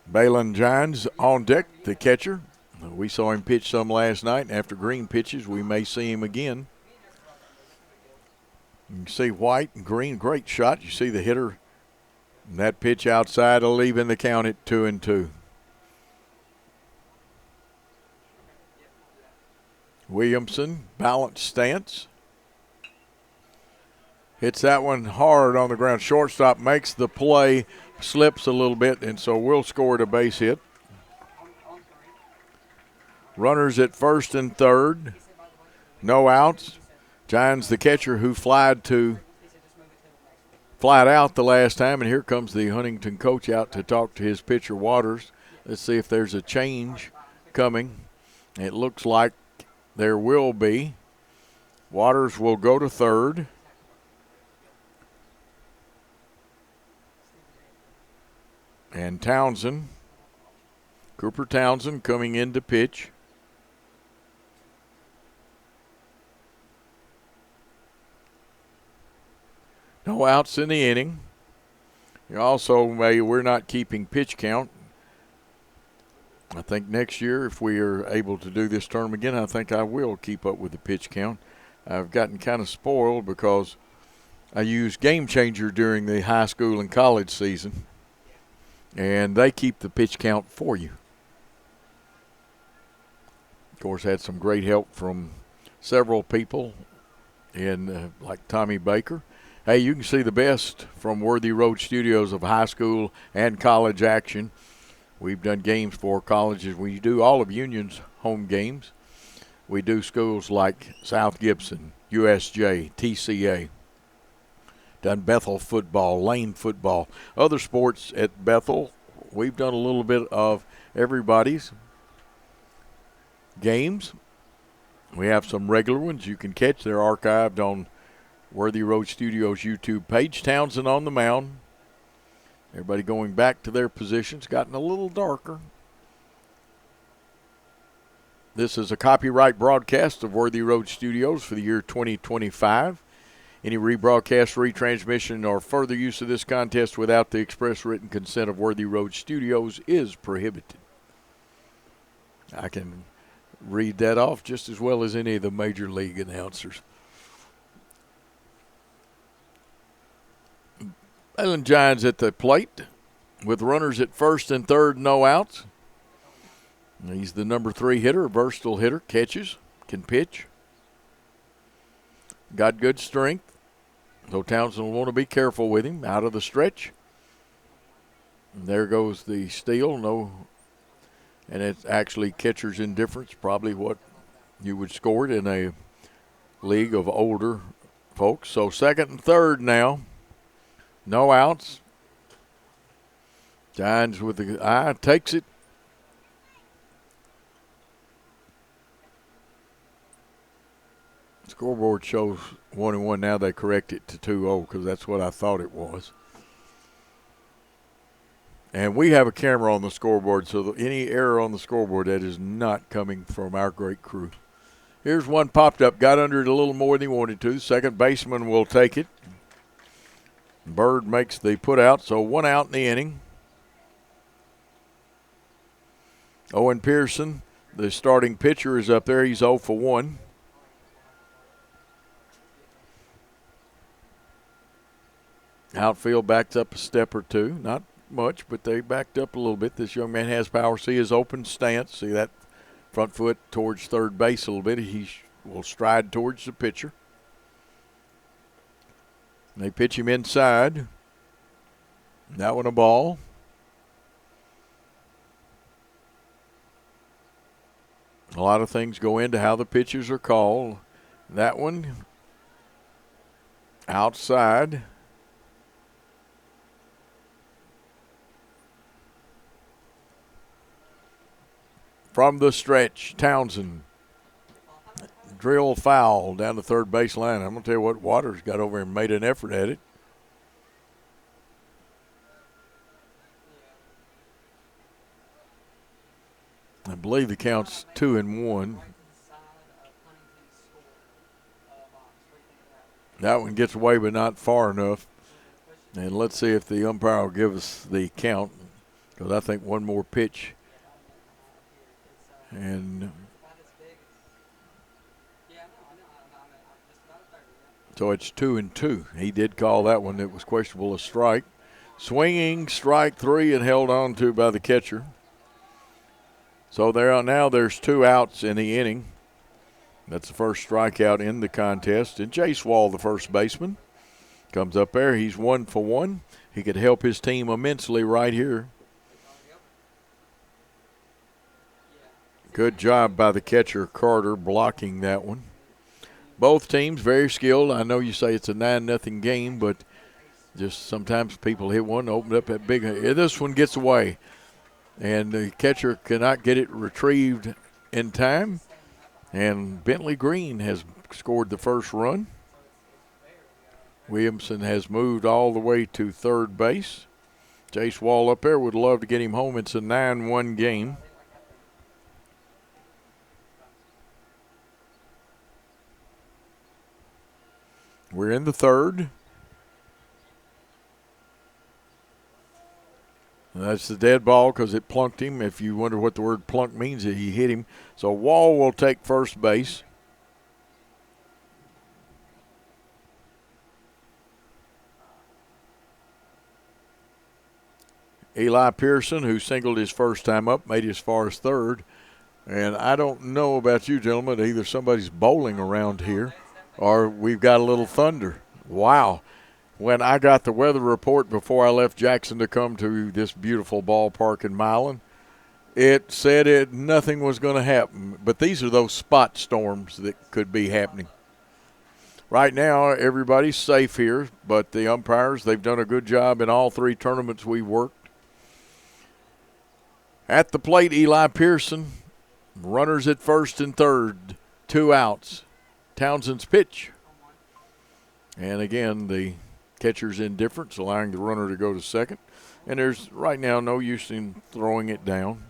Balin Gines on deck, the catcher. We saw him pitch some last night. After Green pitches, we may see him again. You can see White and Green, great shot. You see the hitter. And that pitch outside will leave in the count at 2-2. Williamson, balanced stance. Hits that one hard on the ground. Shortstop makes the play, slips a little bit, and so we'll score a base hit. Runners at first and third. No outs. Gines, the catcher, who flied out the last time, and here comes the Huntingdon coach out to talk to his pitcher, Waters. Let's see if there's a change coming. It looks like there will be. Waters will go to third. And Townsend, Cooper Townsend coming in to pitch. No outs in the inning. We're not keeping pitch count. I think next year, if we are able to do this tournament again, I think I will keep up with the pitch count. I've gotten kind of spoiled because I use Game Changer during the high school and college season, and they keep the pitch count for you. Of course, had some great help from several people, like Tommy Baker. Hey, you can see the best from Worthy Road Studios of high school and college action. We've done games for colleges. We do all of Union's home games. We do schools like South Gibson, USJ, TCA. Done Bethel football, Lane football. Other sports at Bethel, we've done a little bit of everybody's games. We have some regular ones you can catch. They're archived on Worthy Road Studios YouTube page. Townsend on the mound. Everybody going back to their positions. Gotten a little darker. This is a copyright broadcast of Worthy Road Studios for the year 2025. Any rebroadcast, retransmission, or further use of this contest without the express written consent of Worthy Road Studios is prohibited. I can read that off just as well as any of the major league announcers. Balin Gines at the plate with runners at first and third, no outs. He's the number 3 hitter, a versatile hitter, catches, can pitch. Got good strength. So Townsend will want to be careful with him out of the stretch. And there goes the steal. No, and it's actually catcher's indifference, probably what you would score it in a league of older folks. So second and third now. No outs. Giants with the eye, takes it. Scoreboard shows 1-1. Now they correct it to 2-0 because that's what I thought it was. And we have a camera on the scoreboard, so any error on the scoreboard, that is not coming from our great crew. Here's one popped up, got under it a little more than he wanted to. Second baseman will take it. Bird makes the put out, so 1 out in the inning. Owen Pearson, the starting pitcher, is up there. He's 0 for 1. Outfield backs up a step or two. Not much, but they backed up a little bit. This young man has power. See his open stance. See that front foot towards third base a little bit. He will stride towards the pitcher. They pitch him inside. That one a ball. A lot of things go into how the pitches are called. That one outside. From the stretch, Townsend. Drill foul down the third base line. I'm going to tell you what, Waters got over and made an effort at it. I believe the count's 2-1. That one gets away, but not far enough. And let's see if the umpire will give us the count, because I think one more pitch. And so it's 2-2. He did call that one. It was questionable, a strike. Swinging, strike 3, and held on to by the catcher. So there's 2 outs in the inning. That's the first strikeout in the contest. And Jace Wall, the first baseman, comes up there. He's 1 for 1. He could help his team immensely right here. Good job by the catcher, Carter, blocking that one. Both teams very skilled. I know you say it's a 9-0 game, but just sometimes people hit one, opened up that big. This one gets away, and the catcher cannot get it retrieved in time. And Bentley Green has scored the first run. Williamson has moved all the way to third base. Jace Wall up there would love to get him home. It's a 9-1 game. We're in the third. That's the dead ball because it plunked him. If you wonder what the word plunk means, he hit him. So Wall will take first base. Eli Pearson, who singled his first time up, made it as far as third. And I don't know about you gentlemen, either somebody's bowling around here or we've got a little thunder. Wow. When I got the weather report before I left Jackson to come to this beautiful ballpark in Milan, it said nothing was going to happen. But these are those spot storms that could be happening. Right now, everybody's safe here, but the umpires, they've done a good job in all 3 tournaments we worked. At the plate, Eli Pearson. Runners at first and third. 2 outs. Townsend's pitch. And again, the catcher's indifference, allowing the runner to go to second. And there's right now no use in throwing it down.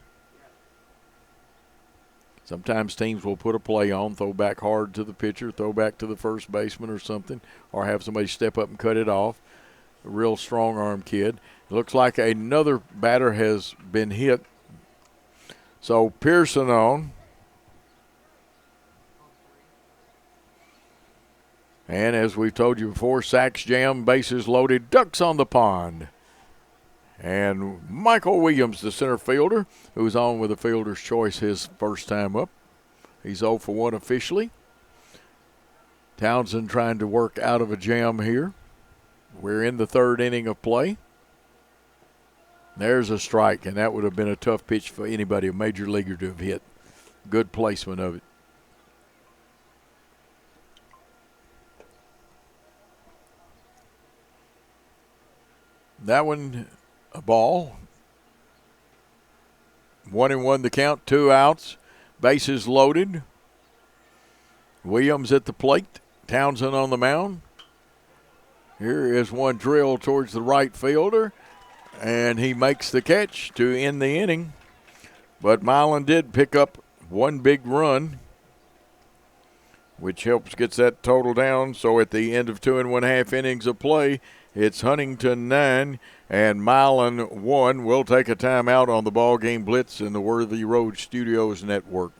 Sometimes teams will put a play on, throw back hard to the pitcher, throw back to the first baseman or something, or have somebody step up and cut it off. A real strong arm kid. It looks like another batter has been hit. So Pearson on. And as we've told you before, sacks jam, bases loaded, ducks on the pond. And Michael Williams, the center fielder, who's on with the fielder's choice his first time up. He's 0 for 1 officially. Townsend trying to work out of a jam here. We're in the third inning of play. There's a strike, and that would have been a tough pitch for anybody, a major leaguer, to have hit. Good placement of it. That one, a ball. 1-1 the count, 2 outs. Bases loaded. Williams at the plate. Townsend on the mound. Here is one drill towards the right fielder, and he makes the catch to end the inning. But Milan did pick up one big run, which gets that total down. So at the end of 2 1/2 innings of play, it's Huntingdon 9 and Milan 1. We'll take a timeout on the BallGame Blitz in the Worthy Road Studios Network.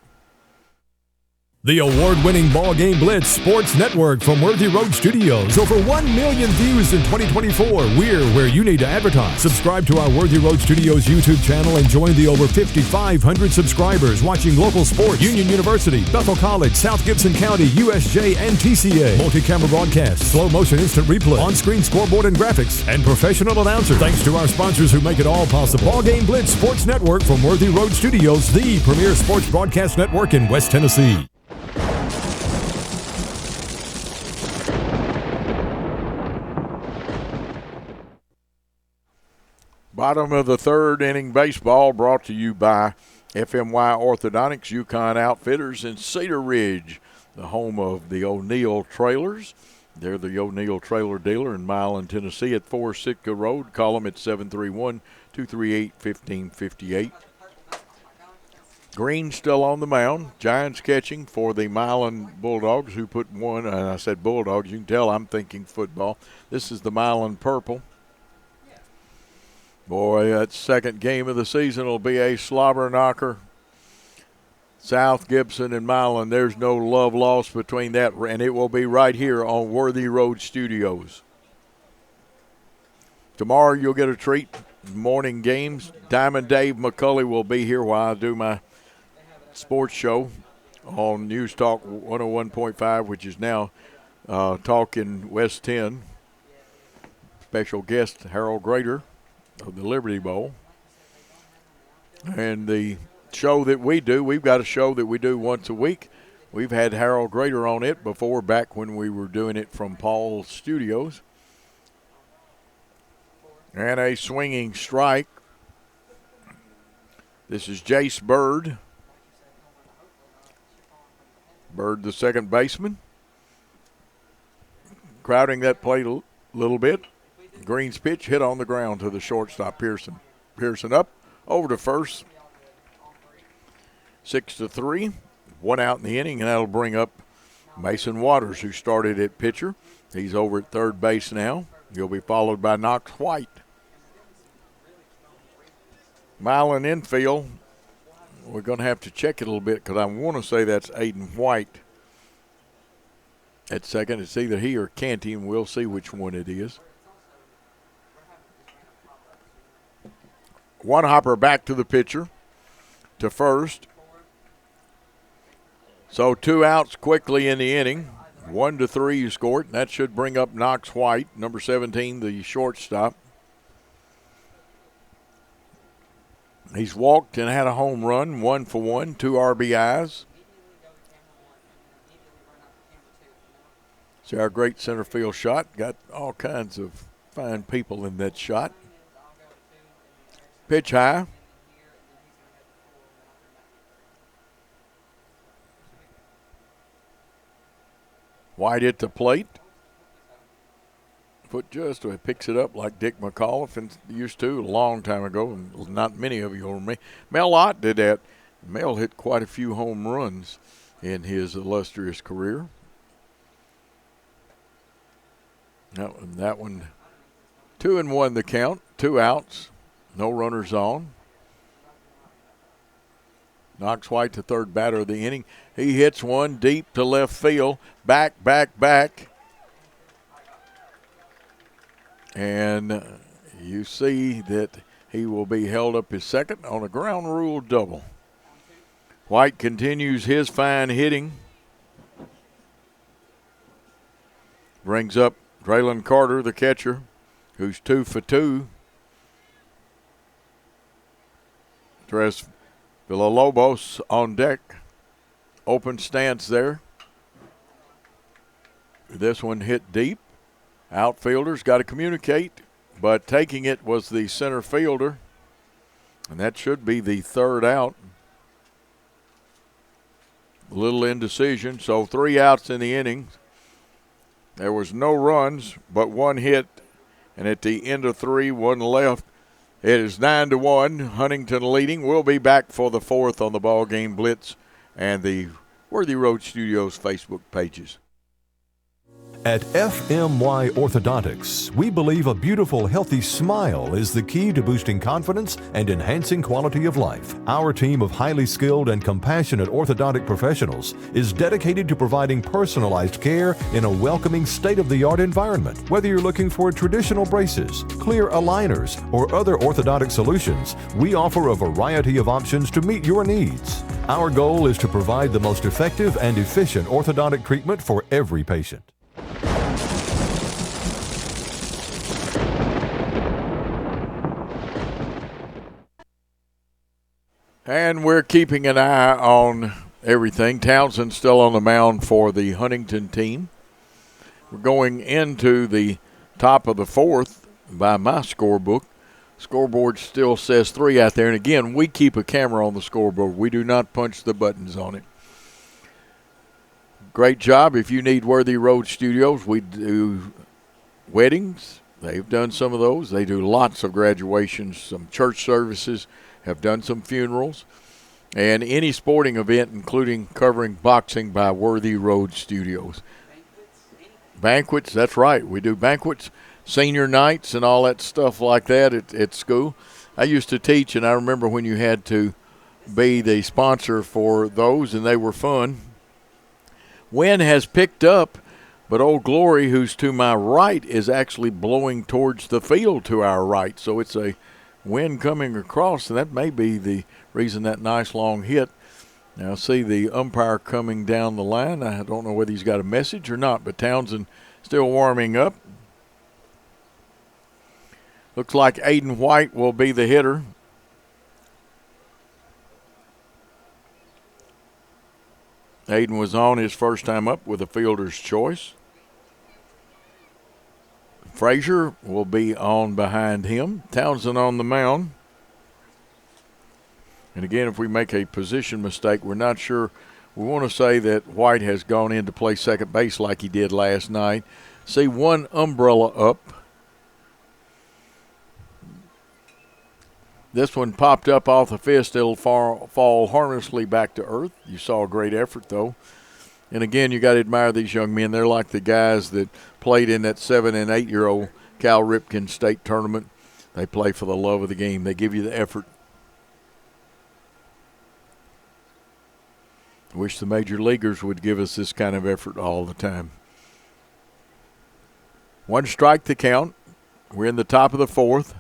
The award-winning BallGame Blitz Sports Network from Worthy Road Studios. Over 1 million views in 2024. We're where you need to advertise. Subscribe to our Worthy Road Studios YouTube channel and join the over 5,500 subscribers watching local sports. Union University, Bethel College, South Gibson County, USJ, and TCA. Multi-camera broadcasts, slow motion instant replay, on-screen scoreboard and graphics, and professional announcers. Thanks to our sponsors who make it all possible. BallGame Blitz Sports Network from Worthy Road Studios, the premier sports broadcast network in West Tennessee. Bottom of the third inning baseball brought to you by FMY Orthodontics, Yukon Outfitters, and Cedar Ridge, the home of the O'Neill Trailers. They're the O'Neill Trailer dealer in Milan, Tennessee at 4 Sitka Road. Call them at 731-238-1558. Green still on the mound. Giants catching for the Milan Bulldogs, who put one, and I said Bulldogs, you can tell I'm thinking football. This is the Milan Purple. Boy, that second game of the season will be a slobber knocker. South Gibson and Milan, there's no love lost between that, and it will be right here on Worthy Road Studios. Tomorrow you'll get a treat. Morning games. Diamond Dave McCulley will be here while I do my sports show on News Talk 101.5, which is now Talking West 10. Special guest Harold Grader of the Liberty Bowl. And the show that we do, we've got a show that we do once a week. We've had Harold Grader on it before, back when we were doing it from Paul's Studios. And a swinging strike. This is Jace Bird. Bird, the second baseman. Crowding that plate a little bit. Green's pitch hit on the ground to the shortstop, Pearson. Pearson up, over to first. 6-3, 1 out in the inning, and that'll bring up Mason Waters, who started at pitcher. He's over at third base now. He'll be followed by Knox White. Milan infield, we're going to have to check it a little bit because I want to say that's Aiden White at second. It's either he or Canty, and we'll see which one it is. One hopper back to the pitcher, to first. So 2 outs quickly in the inning. 1-3 you scored, and that should bring up Knox White, number 17, the shortstop. He's walked and had a home run, 1 for 1, 2 RBIs. See our great center field shot. Got all kinds of fine people in that shot. Pitch high. White at the plate. Foot just picks it up like Dick McAuliffe used to a long time ago, and not many of you remember. Mel Ott did that. Mel hit quite a few home runs in his illustrious career. That one, 2-1 the count, 2 outs. No runners on. Knox White, the third batter of the inning. He hits one deep to left field. Back. And you see that he will be held up his second on a ground rule double. White continues his fine hitting. Brings up Draylon Carter, the catcher, who's 2 for 2. Tres Villalobos on deck. Open stance there. This one hit deep. Outfielders got to communicate. but taking it was the center fielder, and that should be the third out. A little indecision, so 3 outs in the inning. There was no runs, but 1 hit, and at the end of 3, 1 left. It is 9-1, Huntingdon leading. We'll be back for the 4th on the BallGame Blitz and the Worthy Road Studios Facebook pages. At FMY Orthodontics, we believe a beautiful, healthy smile is the key to boosting confidence and enhancing quality of life. Our team of highly skilled and compassionate orthodontic professionals is dedicated to providing personalized care in a welcoming, state-of-the-art environment. Whether you're looking for traditional braces, clear aligners, or other orthodontic solutions, we offer a variety of options to meet your needs. Our goal is to provide the most effective and efficient orthodontic treatment for every patient. And we're keeping an eye on everything. Townsend's still on the mound for the Huntingdon team. We're going into the top of the 4th by my scorebook. Scoreboard still says 3 out there. And again, we keep a camera on the scoreboard. We do not punch the buttons on it. Great job. If you need Worthy Road Studios, we do weddings. They've done some of those. They do lots of graduations, some church services, have done some funerals, and any sporting event, including covering boxing by Worthy Road Studios. Banquets, that's right. We do banquets, senior nights, and all that stuff like that at school. I used to teach, and I remember when you had to be the sponsor for those, and they were fun. Wind has picked up, but Old Glory, who's to my right, is actually blowing towards the field to our right, so it's a wind coming across, and that may be the reason that nice long hit. Now, see the umpire coming down the line. I don't know whether he's got a message or not, but Townsend still warming up. Looks like Aiden White will be the hitter. Aiden was on his first time up with a fielder's choice. Frazier will be on behind him. Townsend on the mound. And again, if we make a position mistake, we're not sure. We want to say that White has gone in to play second base like he did last night. See one umbrella up. This one popped up off the fist. It'll fall harmlessly back to earth. You saw a great effort, though. And again, you got to admire these young men. They're like the guys that played in that 7- and 8-year-old Cal Ripkin state tournament. They play for the love of the game. They give you the effort. I wish the major leaguers would give us this kind of effort all the time. 1 strike to count. We're in the top of the 4th.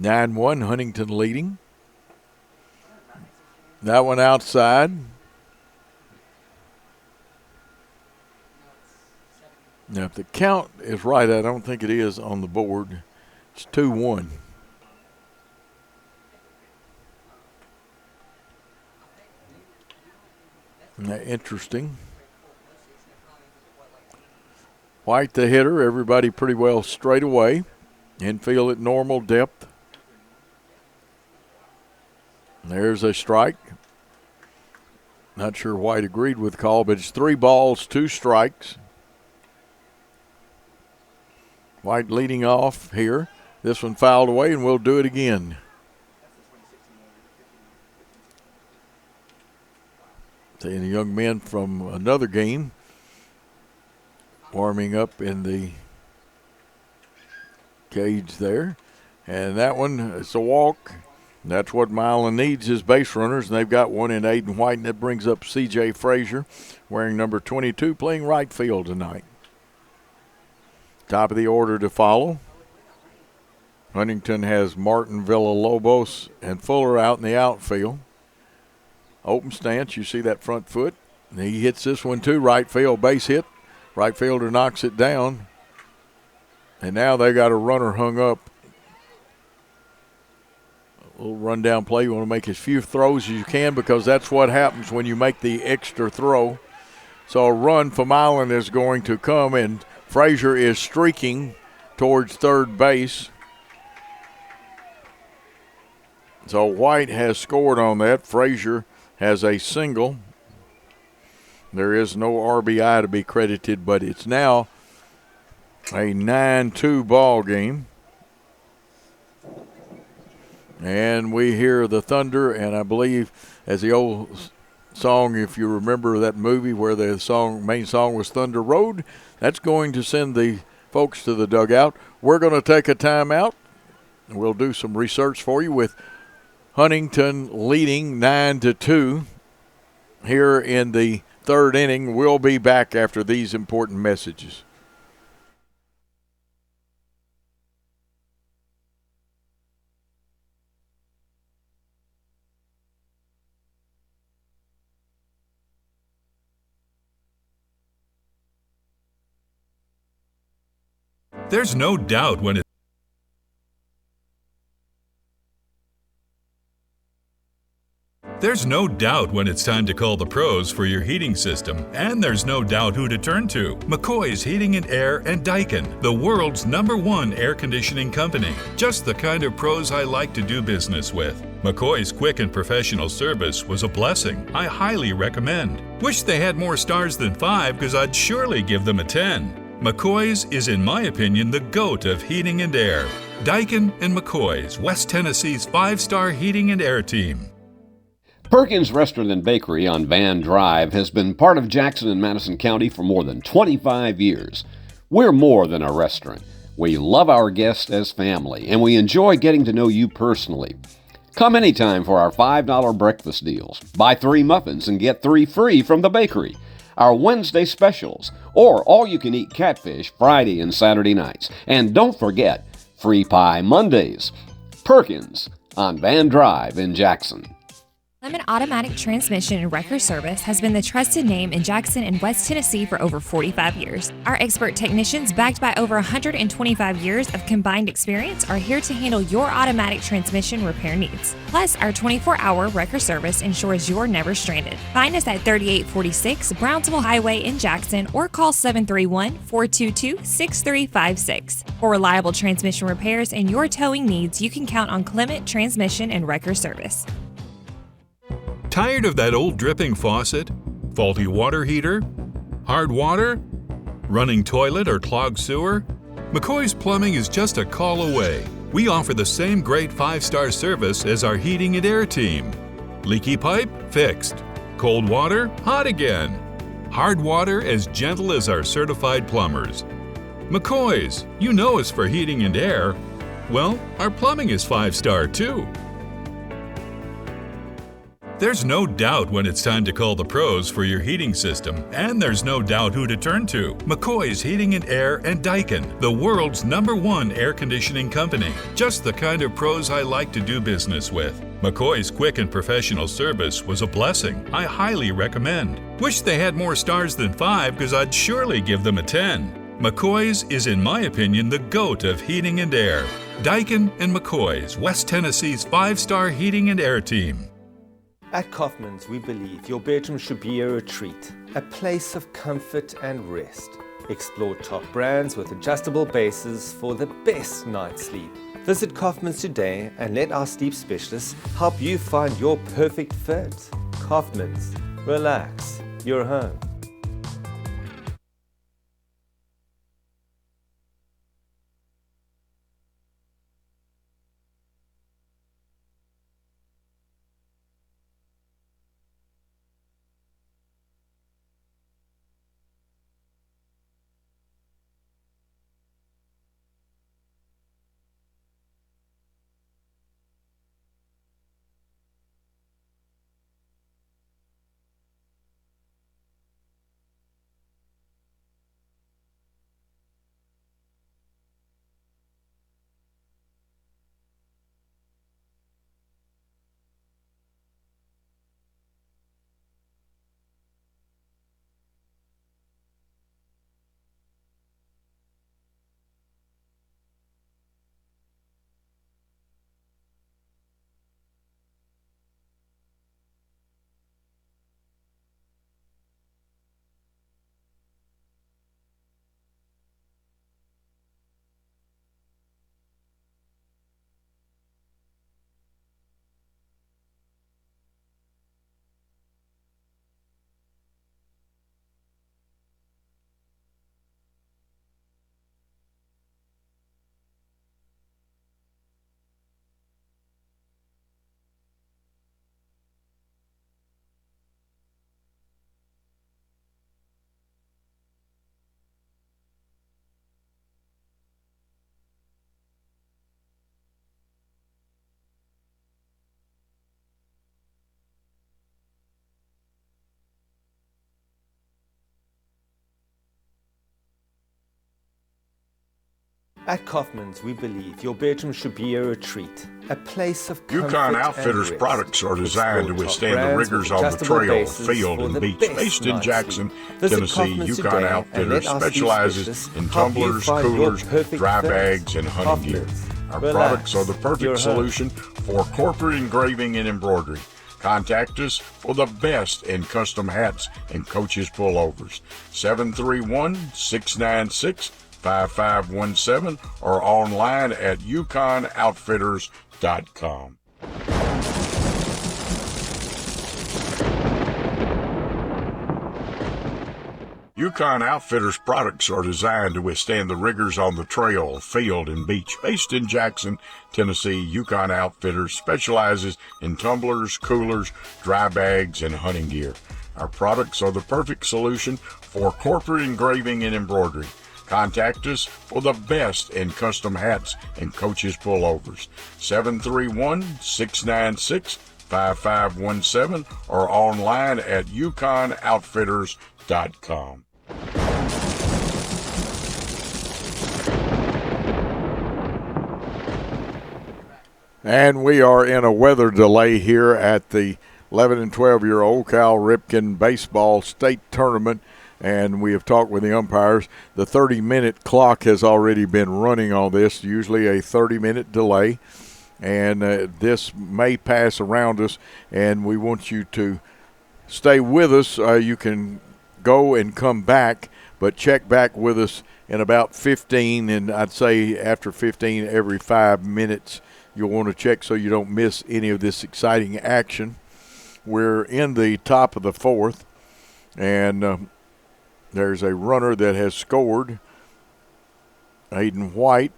(9-1) Huntingdon leading. That one outside. Now, if the count is right, I don't think it is on the board. It's 2-1. Interesting. White the hitter. Everybody pretty well straight away. Infield at normal depth. There's a strike. Not sure White agreed with the call, but it's 3 balls, 2 strikes. White leading off here. This one fouled away, and we'll do it again. Seeing the young men from another game warming up in the cage there. And that one, it's a walk. That's what Milan needs, is base runners, and they've got one in Aiden White, and that brings up C.J. Frazier, wearing number 22, playing right field tonight. Top of the order to follow. Huntingdon has Martin, Villalobos, and Fuller out in the outfield. Open stance, you see that front foot. And he hits this one too, right field, base hit. Right fielder knocks it down. And now they got a runner hung up. A little rundown play. You want to make as few throws as you can, because that's what happens when you make the extra throw. So a run for Milan is going to come, and Frazier is streaking towards third base. So White has scored on that. Frazier has a single. There is no RBI to be credited, but it's now a 9-2 ball game. And we hear the thunder, and I believe, as the old song, if you remember that movie where the main song was Thunder Road, that's going to send the folks to the dugout. We're going to take a timeout. We'll do some research for you with Huntingdon leading 9-2 here in the third inning. We'll be back after these important messages. There's no doubt when it's time to call the pros for your heating system, and there's no doubt who to turn to. McCoy's Heating and Air and Daikin, the world's #1 air conditioning company. Just the kind of pros I like to do business with. McCoy's quick and professional service was a blessing. I highly recommend. Wish they had more stars than 5, because I'd surely give them a 10. McCoy's is, in my opinion, the GOAT of heating and air. Daikin and McCoy's, West Tennessee's 5-star heating and air team. Perkins Restaurant and Bakery on Van Drive has been part of Jackson and Madison County for more than 25 years. We're more than a restaurant. We love our guests as family, and we enjoy getting to know you personally. Come anytime for our $5 breakfast deals. Buy 3 muffins and get 3 free from the bakery. Our Wednesday specials, or all-you-can-eat catfish Friday and Saturday nights. And don't forget, free pie Mondays. Perkins on Van Drive in Jackson. Lemon Automatic Transmission and Wrecker Service has been the trusted name in Jackson and West Tennessee for over 45 years. Our expert technicians, backed by over 125 years of combined experience, are here to handle your automatic transmission repair needs. Plus, our 24-hour wrecker service ensures you're never stranded. Find us at 3846 Brownsville Highway in Jackson, or call 731-422-6356. For reliable transmission repairs and your towing needs, you can count on Clement Transmission and Wrecker Service. Tired of that old dripping faucet? Faulty water heater? Hard water? Running toilet or clogged sewer? McCoy's Plumbing is just a call away. We offer the same great 5-star service as our heating and air team. Leaky pipe? Fixed. Cold water? Hot again. Hard water as gentle as our certified plumbers. McCoy's, you know us for heating and air. Well, our plumbing is 5-star too. There's no doubt when it's time to call the pros for your heating system, and there's no doubt who to turn to. McCoy's Heating and Air and Daikin, the world's #1 air conditioning company. Just the kind of pros I like to do business with. McCoy's quick and professional service was a blessing. I highly recommend. Wish they had more stars than 5, because I'd surely give them a 10. McCoy's is, in my opinion, the GOAT of heating and air. Daikin and McCoy's, West Tennessee's 5-star heating and air team. At Kaufman's, we believe your bedroom should be a retreat, a place of comfort and rest. Explore top brands with adjustable bases for the best night's sleep. Visit Kaufman's today and let our sleep specialists help you find your perfect fit. Kaufman's, relax, you're home. At Kaufman's, we believe your bedroom should be a retreat, a place of comfort Yukon Outfitters and rest. products are designed to Explore top withstand the brands rigors with on the adjustable trail, bases field, for and the beach. best Based in night's Jackson, sleep. Visit Tennessee, Kaufman's Yukon today and Outfitters let our sleep specializes specialists in help you tumblers, find your coolers, perfect dry fit. bags, and hunting gear. Kaufman's. Our Relax. products are the You're perfect home. solution for corporate engraving and embroidery. Contact us for the best in custom hats and coaches pullovers. 731-696-5517 or online at yukonoutfitters.com. Yukon Outfitters products are designed to withstand the rigors on the trail, field, and beach. Based in Jackson, Tennessee, Yukon Outfitters specializes in tumblers, coolers, dry bags, and hunting gear. Our products are the perfect solution for corporate engraving and embroidery. Contact us for the best in custom hats and coaches pullovers. 731-696-5517 or online at yukonoutfitters.com. And we are in a weather delay here at the 11 and 12-year-old Cal Ripkin Baseball State Tournament, and we have talked with the umpires. The 30-minute clock has already been running on this, usually a 30-minute delay, and this may pass around us, and we want you to stay with us. You can go and come back, but check back with us in about 15, and I'd say after 15, every 5 minutes, you'll want to check so you don't miss any of this exciting action. We're in the top of the fourth, and there's a runner that has scored, Aiden White.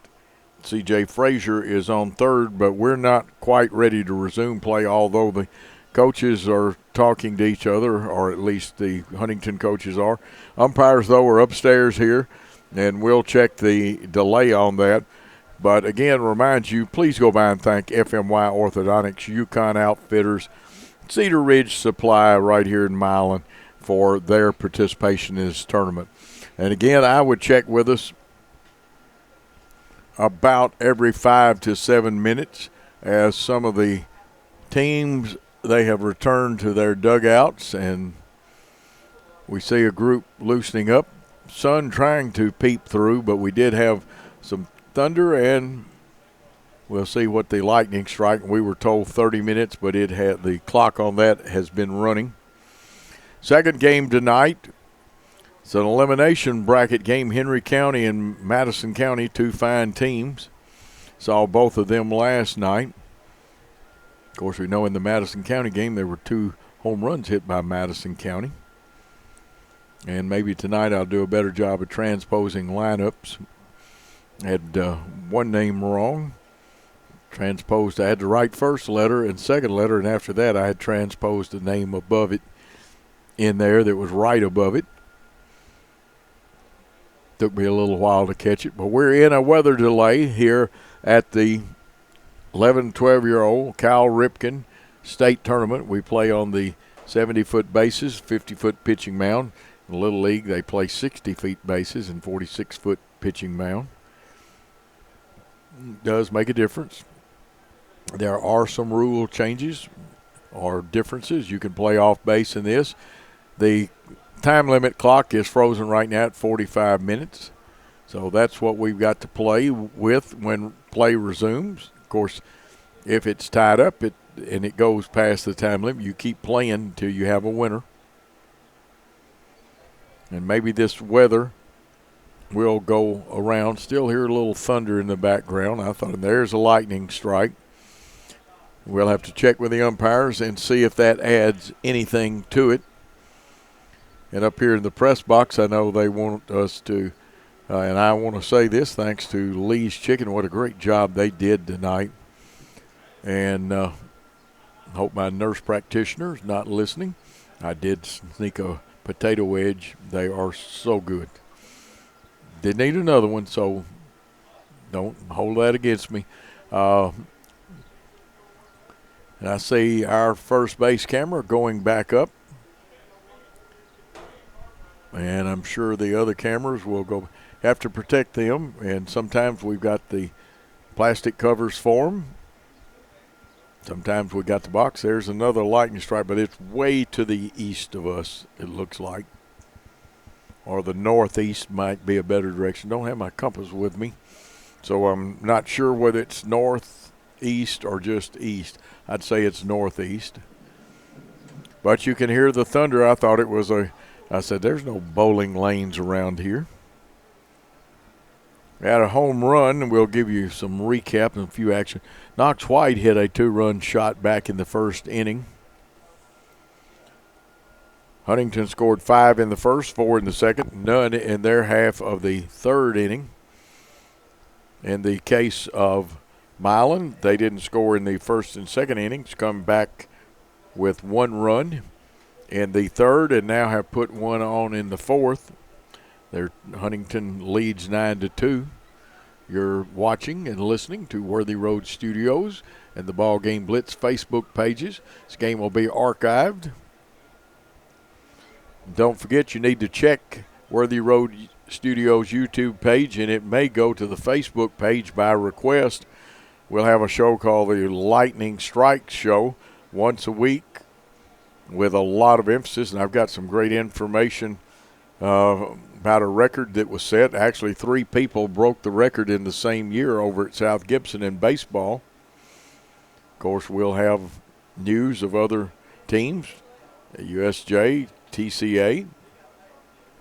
C.J. Frazier is on third, but we're not quite ready to resume play, although the coaches are talking to each other, or at least the Huntingdon coaches are. Umpires, though, are upstairs here, and we'll check the delay on that. But again, remind you, please go by and thank FMY Orthodontics, Yukon Outfitters, Cedar Ridge Supply right here in Milan for their participation in this tournament. And again, I would check with us about every 5 to 7 minutes as some of the teams, they have returned to their dugouts, and we see a group loosening up. Sun trying to peep through, but we did have some thunder, and we'll see what the lightning strike. We were told 30 minutes, but it had the clock on that has been running. Second game tonight. It's an elimination bracket game. Henry County and Madison County, two fine teams. Saw both of them last night. Of course, we know in the Madison County game there were 2 home runs hit by Madison County. And maybe tonight I'll do a better job of transposing lineups. Had one name wrong. Transposed, I had the right first letter and second letter, and after that I had transposed the name above it in there that was right above it. Took me a little while to catch it, but we're in a weather delay here at the 11, 12-year-old Cal Ripkin State Tournament. We play on the 70-foot bases, 50-foot pitching mound. In the Little League, they play 60-foot bases and 46-foot pitching mound. Does make a difference. There are some rule changes or differences. You can play off base in this. The time limit clock is frozen right now at 45 minutes. So that's what we've got to play with when play resumes. Of course, if it's tied up and it goes past the time limit, you keep playing until you have a winner. And maybe this weather will go around. Still hear a little thunder in the background. I thought, there's a lightning strike. We'll have to check with the umpires and see if that adds anything to it. And up here in the press box, I know they want us to, and I want to say this, thanks to Lee's Chicken, what a great job they did tonight. And hope my nurse practitioner is not listening. I did sneak a potato wedge. They are so good. Did need another one, so don't hold that against me. And I see our first base camera going back up. And I'm sure the other cameras will have to protect them. And sometimes we've got the plastic covers for them. Sometimes we got the box. There's another lightning strike, but it's way to the east of us, it looks like. Or the northeast might be a better direction. Don't have my compass with me, so I'm not sure whether it's northeast or just east. I'd say it's northeast. But you can hear the thunder. I thought it was I said, there's no bowling lanes around here. We had a home run, and we'll give you some recap and a few action. Knox White hit a 2-run shot back in the first inning. Huntingdon scored 5 in the first, 4 in the second, none in their half of the third inning. In the case of Milan, they didn't score in the first and second innings, come back with 1 run in the third and now have put 1 on in the fourth. Huntingdon leads 9-2. You're watching and listening to Worthy Road Studios and the BallGame Blitz Facebook pages. This game will be archived. Don't forget, you need to check Worthy Road Studios YouTube page, and it may go to the Facebook page by request. We'll have a show called the Lightning Strike Show once a week with a lot of emphasis, and I've got some great information about a record that was set. Actually, 3 people broke the record in the same year over at South Gibson in baseball. Of course, we'll have news of other teams, USJ, TCA.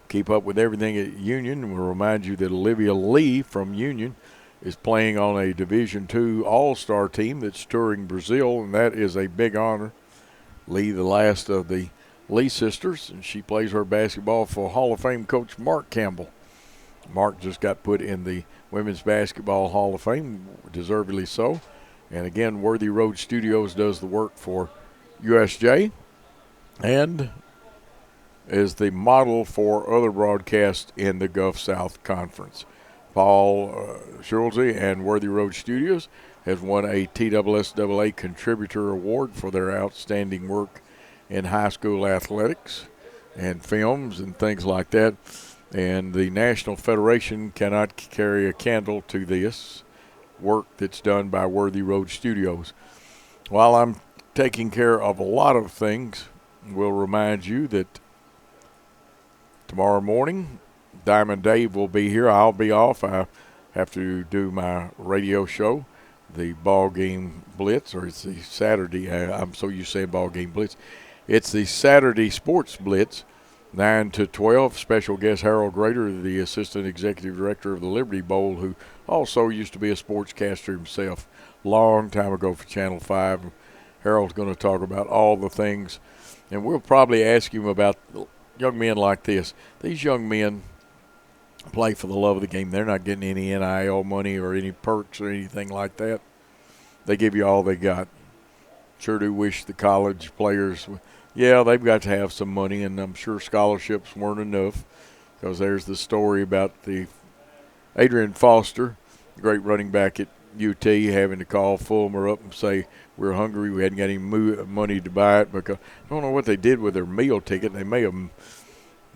Keep up with everything at Union. We'll remind you that Olivia Lee from Union is playing on a Division II All-Star team that's touring Brazil, and that is a big honor. Lee, the last of the Lee sisters, and she plays her basketball for Hall of Fame coach Mark Campbell. Mark just got put in the Women's Basketball Hall of Fame, deservedly so. And again, Worthy Road Studios does the work for USJ and is the model for other broadcasts in the Gulf South Conference. Paul Schulze and Worthy Road Studios has won a TSSAA Contributor Award for their outstanding work in high school athletics and films and things like that. And the National Federation cannot carry a candle to this work that's done by Worthy Road Studios. While I'm taking care of a lot of things, we'll remind you that tomorrow morning, Diamond Dave will be here. I'll be off. I have to do my radio show, the BallGame Blitz, or it's the Saturday. I'm so used to saying BallGame Blitz. It's the Saturday Sports Blitz, 9 to 12. Special guest Harold Grader, the Assistant Executive Director of the Liberty Bowl, who also used to be a sportscaster himself long time ago for Channel 5. Harold's going to talk about all the things, and we'll probably ask him about young men like this. These young men play for the love of the game. They're not getting any NIL money or any perks or anything like that. They give you all they got. Sure do wish the college players, they've got to have some money, and I'm sure scholarships weren't enough, because there's the story about the Adrian Foster, great running back at UT, having to call Fulmer up and say, we're hungry, we hadn't got any money to buy it, because I don't know what they did with their meal ticket. They may have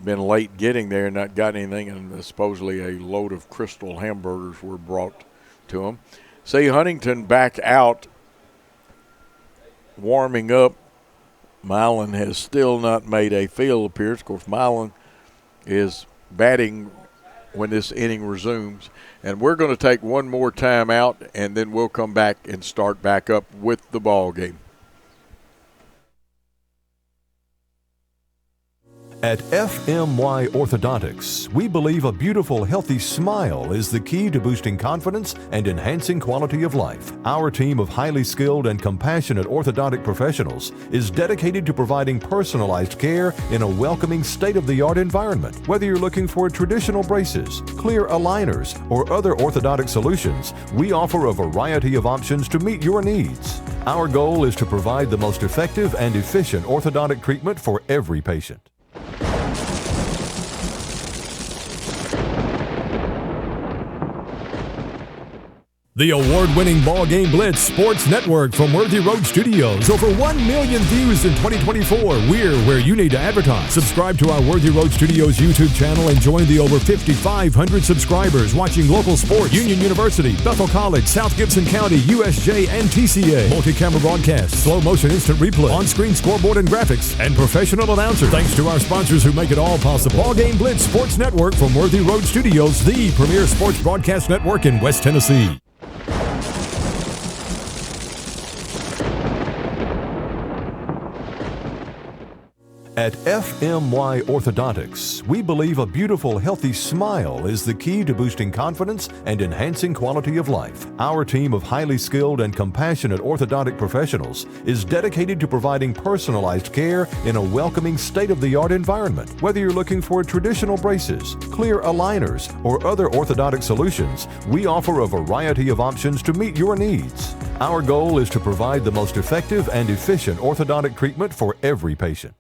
been late getting there and not got anything, and supposedly a load of Crystal hamburgers were brought to them. See Huntingdon back out warming up. Milan has still not made a field appearance. Of course, Milan is batting when this inning resumes. And we're going to take one more time out, and then we'll come back and start back up with the ball game. At FMY Orthodontics, we believe a beautiful, healthy smile is the key to boosting confidence and enhancing quality of life. Our team of highly skilled and compassionate orthodontic professionals is dedicated to providing personalized care in a welcoming, state-of-the-art environment. Whether you're looking for traditional braces, clear aligners, or other orthodontic solutions, we offer a variety of options to meet your needs. Our goal is to provide the most effective and efficient orthodontic treatment for every patient. The award-winning BallGame Blitz Sports Network from Worthy Road Studios. Over 1 million views in 2024. We're where you need to advertise. Subscribe to our Worthy Road Studios YouTube channel and join the over 5,500 subscribers watching local sports, Union University, Bethel College, South Gibson County, USJ, and TCA. Multi-camera broadcasts, slow motion instant replay, on-screen scoreboard and graphics, and professional announcers. Thanks to our sponsors who make it all possible. BallGame Blitz Sports Network from Worthy Road Studios, the premier sports broadcast network in West Tennessee. At FMY Orthodontics, we believe a beautiful, healthy smile is the key to boosting confidence and enhancing quality of life. Our team of highly skilled and compassionate orthodontic professionals is dedicated to providing personalized care in a welcoming, state-of-the-art environment. Whether you're looking for traditional braces, clear aligners, or other orthodontic solutions, we offer a variety of options to meet your needs. Our goal is to provide the most effective and efficient orthodontic treatment for every patient.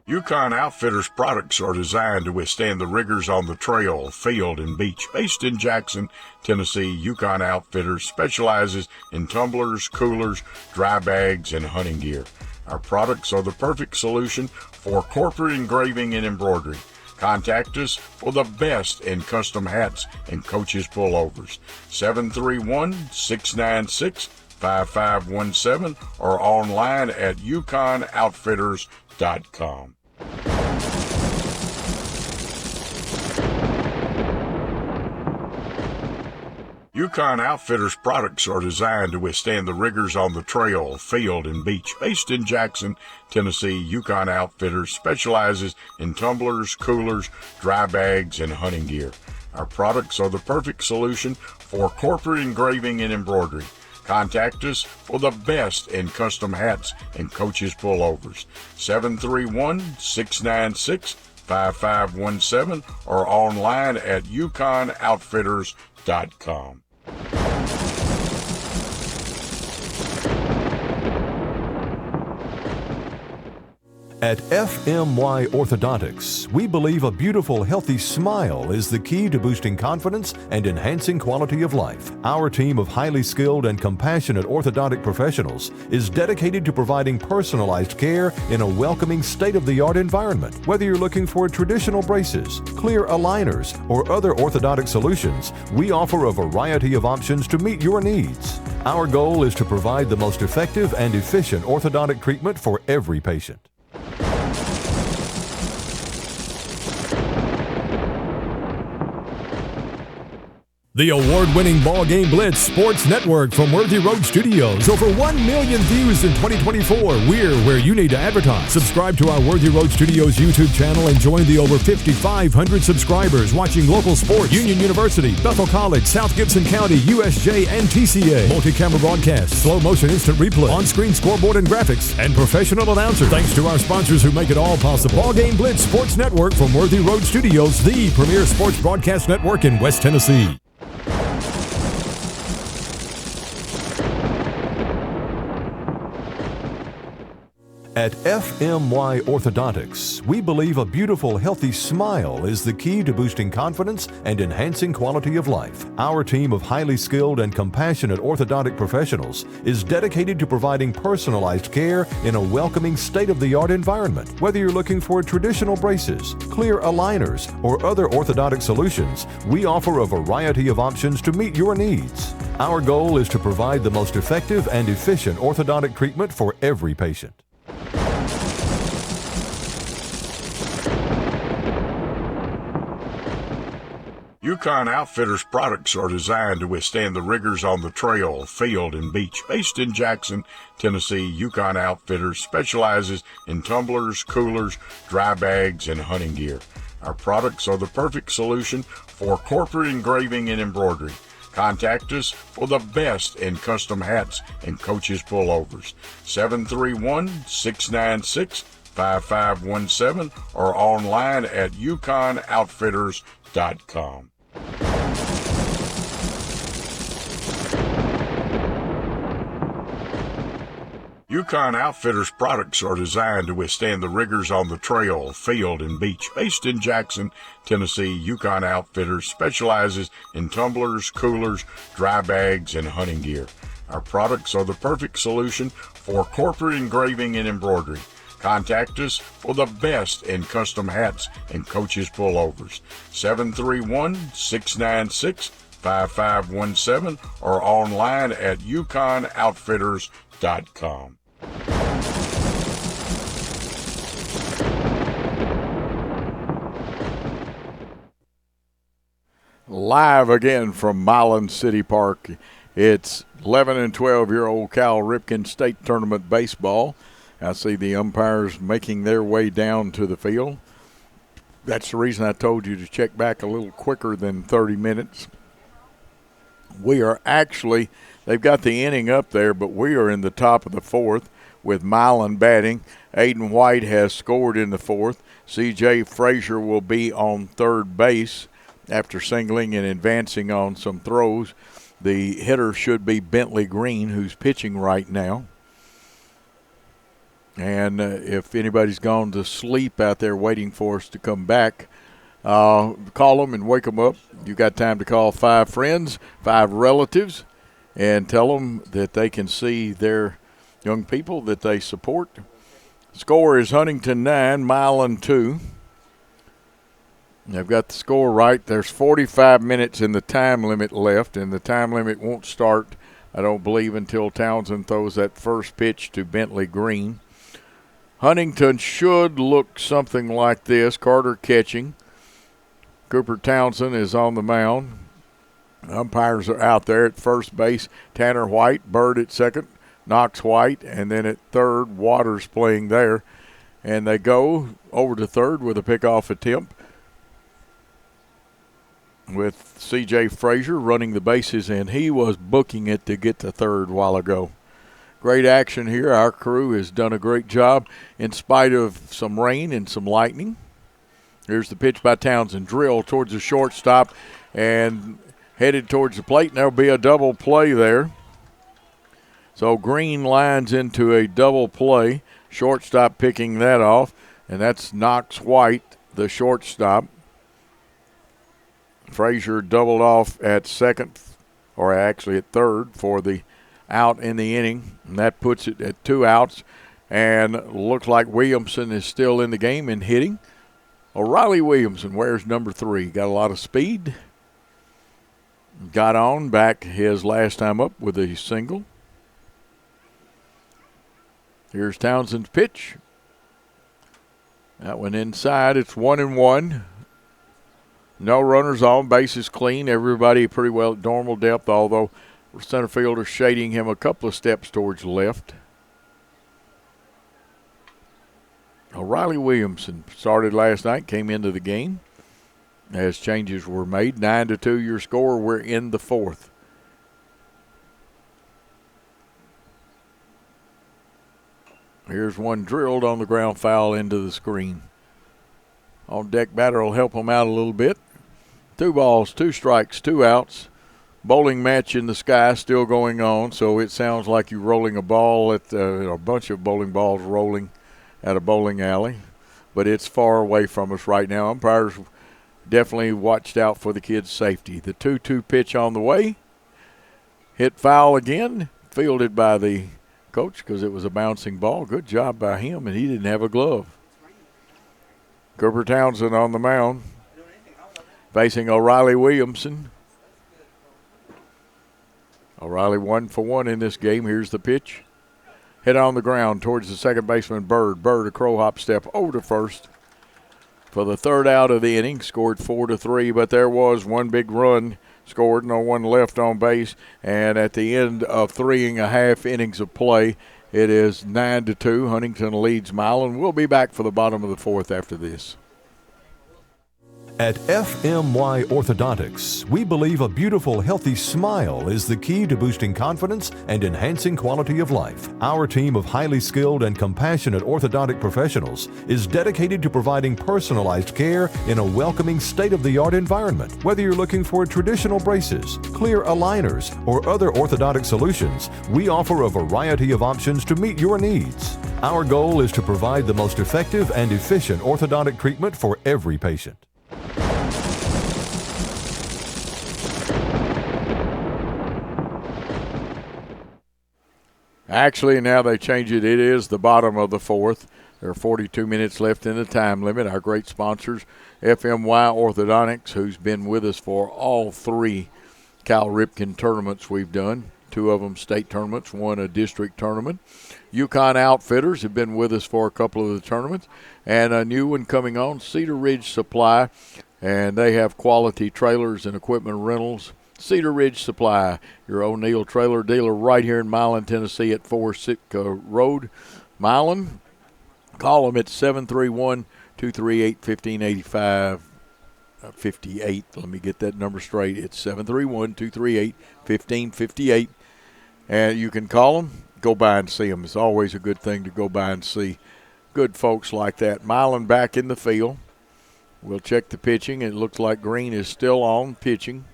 Yukon Outfitters products are designed to withstand the rigors on the trail, field, and beach. Based in Jackson, Tennessee, Yukon Outfitters specializes in tumblers, coolers, dry bags, and hunting gear. Our products are the perfect solution for corporate engraving and embroidery. Contact us for the best in custom hats and coaches pullovers. 731-696-5517 or online at yukonoutfitters.com. Yukon Outfitters products are designed to withstand the rigors on the trail, field, and beach. Based in Jackson, Tennessee, Yukon Outfitters specializes in tumblers, coolers, dry bags, and hunting gear. Our products are the perfect solution for corporate engraving and embroidery. Contact us for the best in custom hats and coaches pullovers. 731-696-5517 or online at yukonoutfitters.com. At FMY Orthodontics, we believe a beautiful, healthy smile is the key to boosting confidence and enhancing quality of life. Our team of highly skilled and compassionate orthodontic professionals is dedicated to providing personalized care in a welcoming, state-of-the-art environment. Whether you're looking for traditional braces, clear aligners, or other orthodontic solutions, we offer a variety of options to meet your needs. Our goal is to provide the most effective and efficient orthodontic treatment for every patient. The award-winning BallGame Blitz Sports Network from Worthy Road Studios. Over 1 million views in 2024. We're where you need to advertise. Subscribe to our Worthy Road Studios YouTube channel and join the over 5,500 subscribers watching local sports, Union University, Bethel College, South Gibson County, USJ, and TCA. Multi-camera broadcasts, slow motion instant replay, on-screen scoreboard and graphics, and professional announcers. Thanks to our sponsors who make it all possible. BallGame Blitz Sports Network from Worthy Road Studios, the premier sports broadcast network in West Tennessee. At FMY Orthodontics, we believe a beautiful, healthy smile is the key to boosting confidence and enhancing quality of life. Our team of highly skilled and compassionate orthodontic professionals is dedicated to providing personalized care in a welcoming, state-of-the-art environment. Whether you're looking for traditional braces, clear aligners, or other orthodontic solutions, we offer a variety of options to meet your needs. Our goal is to provide the most effective and efficient orthodontic treatment for every patient. Yukon Outfitters products are designed to withstand the rigors on the trail, field, and beach. Based in Jackson, Tennessee, Yukon Outfitters specializes in tumblers, coolers, dry bags, and hunting gear. Our products are the perfect solution for corporate engraving and embroidery. Contact us for the best in custom hats and coaches pullovers. 731-696-5517 or online at yukonoutfitters.com. Yukon Outfitters products are designed to withstand the rigors on the trail, field, and beach. Based in Jackson, Tennessee, Yukon Outfitters specializes in tumblers, coolers, dry bags, and hunting gear. Our products are the perfect solution for corporate engraving and embroidery. Contact us for the best in custom hats and coaches pullovers. 731-696-5517 or online at yukonoutfitters.com. Live again from Milan City Park. It's 11 and 12-year-old Cal Ripkin State Tournament baseball. I see the umpires making their way down to the field. That's the reason I told you to check back a little quicker than 30 minutes. We are actually, they've got the inning up there, but we are in the top of the fourth with Milan batting. Aiden White has scored in the fourth. C.J. Frazier will be on third base after singling and advancing on some throws. The hitter should be Bentley Green, who's pitching right now. And if anybody's gone to sleep out there waiting for us to come back, call them and wake them up. You got time to call 5 friends, 5 relatives, and tell them that they can see their young people that they support. Score is Huntingdon 9, Milan 2. I've got the score right. There's 45 minutes in the time limit left, and the time limit won't start, I don't believe, until Townsend throws that first pitch to Bentley Green. Huntingdon should look something like this. Carter catching. Cooper Townsend is on the mound. Umpires are out there at first base. Tanner White, Bird at second, Knox White, and then at third, Waters playing there. And they go over to third with a pickoff attempt with C.J. Frazier running the bases, and he was booking it to get to third a while ago. Great action here. Our crew has done a great job in spite of some rain and some lightning. Here's the pitch by Townsend. Drill towards the shortstop and headed towards the plate, and there'll be a double play there. So Green lines into a double play. Shortstop picking that off, and that's Knox White, the shortstop. Frazier doubled off at second, or actually at third, for the out in the inning, and that puts it at 2 outs. And looks like Williamson is still in the game and hitting. O'Reilly Williamson wears number 3. Got a lot of speed. Got on back his last time up with a single. Here's Townsend's pitch. That one inside. It's 1-1. No runners on. Bases clean. Everybody pretty well at normal depth, although center fielder shading him a couple of steps towards left. O'Reilly Williamson started last night, came into the game as changes were made. 9-2 your score. We're in the fourth. Here's one drilled on the ground foul into the screen. On deck batter will help him out a little bit. 2 balls, 2 strikes, 2 outs. Bowling match in the sky still going on, so it sounds like you're rolling a ball at a bunch of bowling balls rolling at a bowling alley, but it's far away from us right now. Umpires definitely watched out for the kids' safety. The 2-2 pitch on the way. Hit foul again, fielded by the coach because it was a bouncing ball. Good job by him, and he didn't have a glove. Cooper Townsend on the mound, facing O'Reilly Williamson. O'Reilly 1 for 1 in this game. Here's the pitch. Hit on the ground towards the second baseman, Bird. Bird, a crow hop step over to first for the third out of the inning. Scored 4-3, but there was one big run scored, no one left on base. And at the end of 3.5 innings of play, it is 9-2. Huntingdon leads Milan. We'll be back for the bottom of the fourth after this. At FMY Orthodontics, we believe a beautiful, healthy smile is the key to boosting confidence and enhancing quality of life. Our team of highly skilled and compassionate orthodontic professionals is dedicated to providing personalized care in a welcoming, state-of-the-art environment. Whether you're looking for traditional braces, clear aligners, or other orthodontic solutions, we offer a variety of options to meet your needs. Our goal is to provide the most effective and efficient orthodontic treatment for every patient. Actually, now they change it. It is the bottom of the fourth. There are 42 minutes left in the time limit. Our great sponsors, FMY Orthodontics, who's been with us for all three Cal Ripkin tournaments we've done. Two of them state tournaments, one a district tournament. Yukon Outfitters have been with us for a couple of the tournaments. And a new one coming on, Cedar Ridge Supply. And they have quality trailers and equipment rentals. Cedar Ridge Supply, your O'Neill trailer dealer right here in Milan, Tennessee at 4 Sitka Road, Milan. Call them at 731-238-1585. 58. Let me get that number straight. It's 731-238-1558. And you can call them, go by and see them. It's always a good thing to go by and see good folks like that. Milan back in the field. We'll check the pitching. It looks like Green is still on pitching.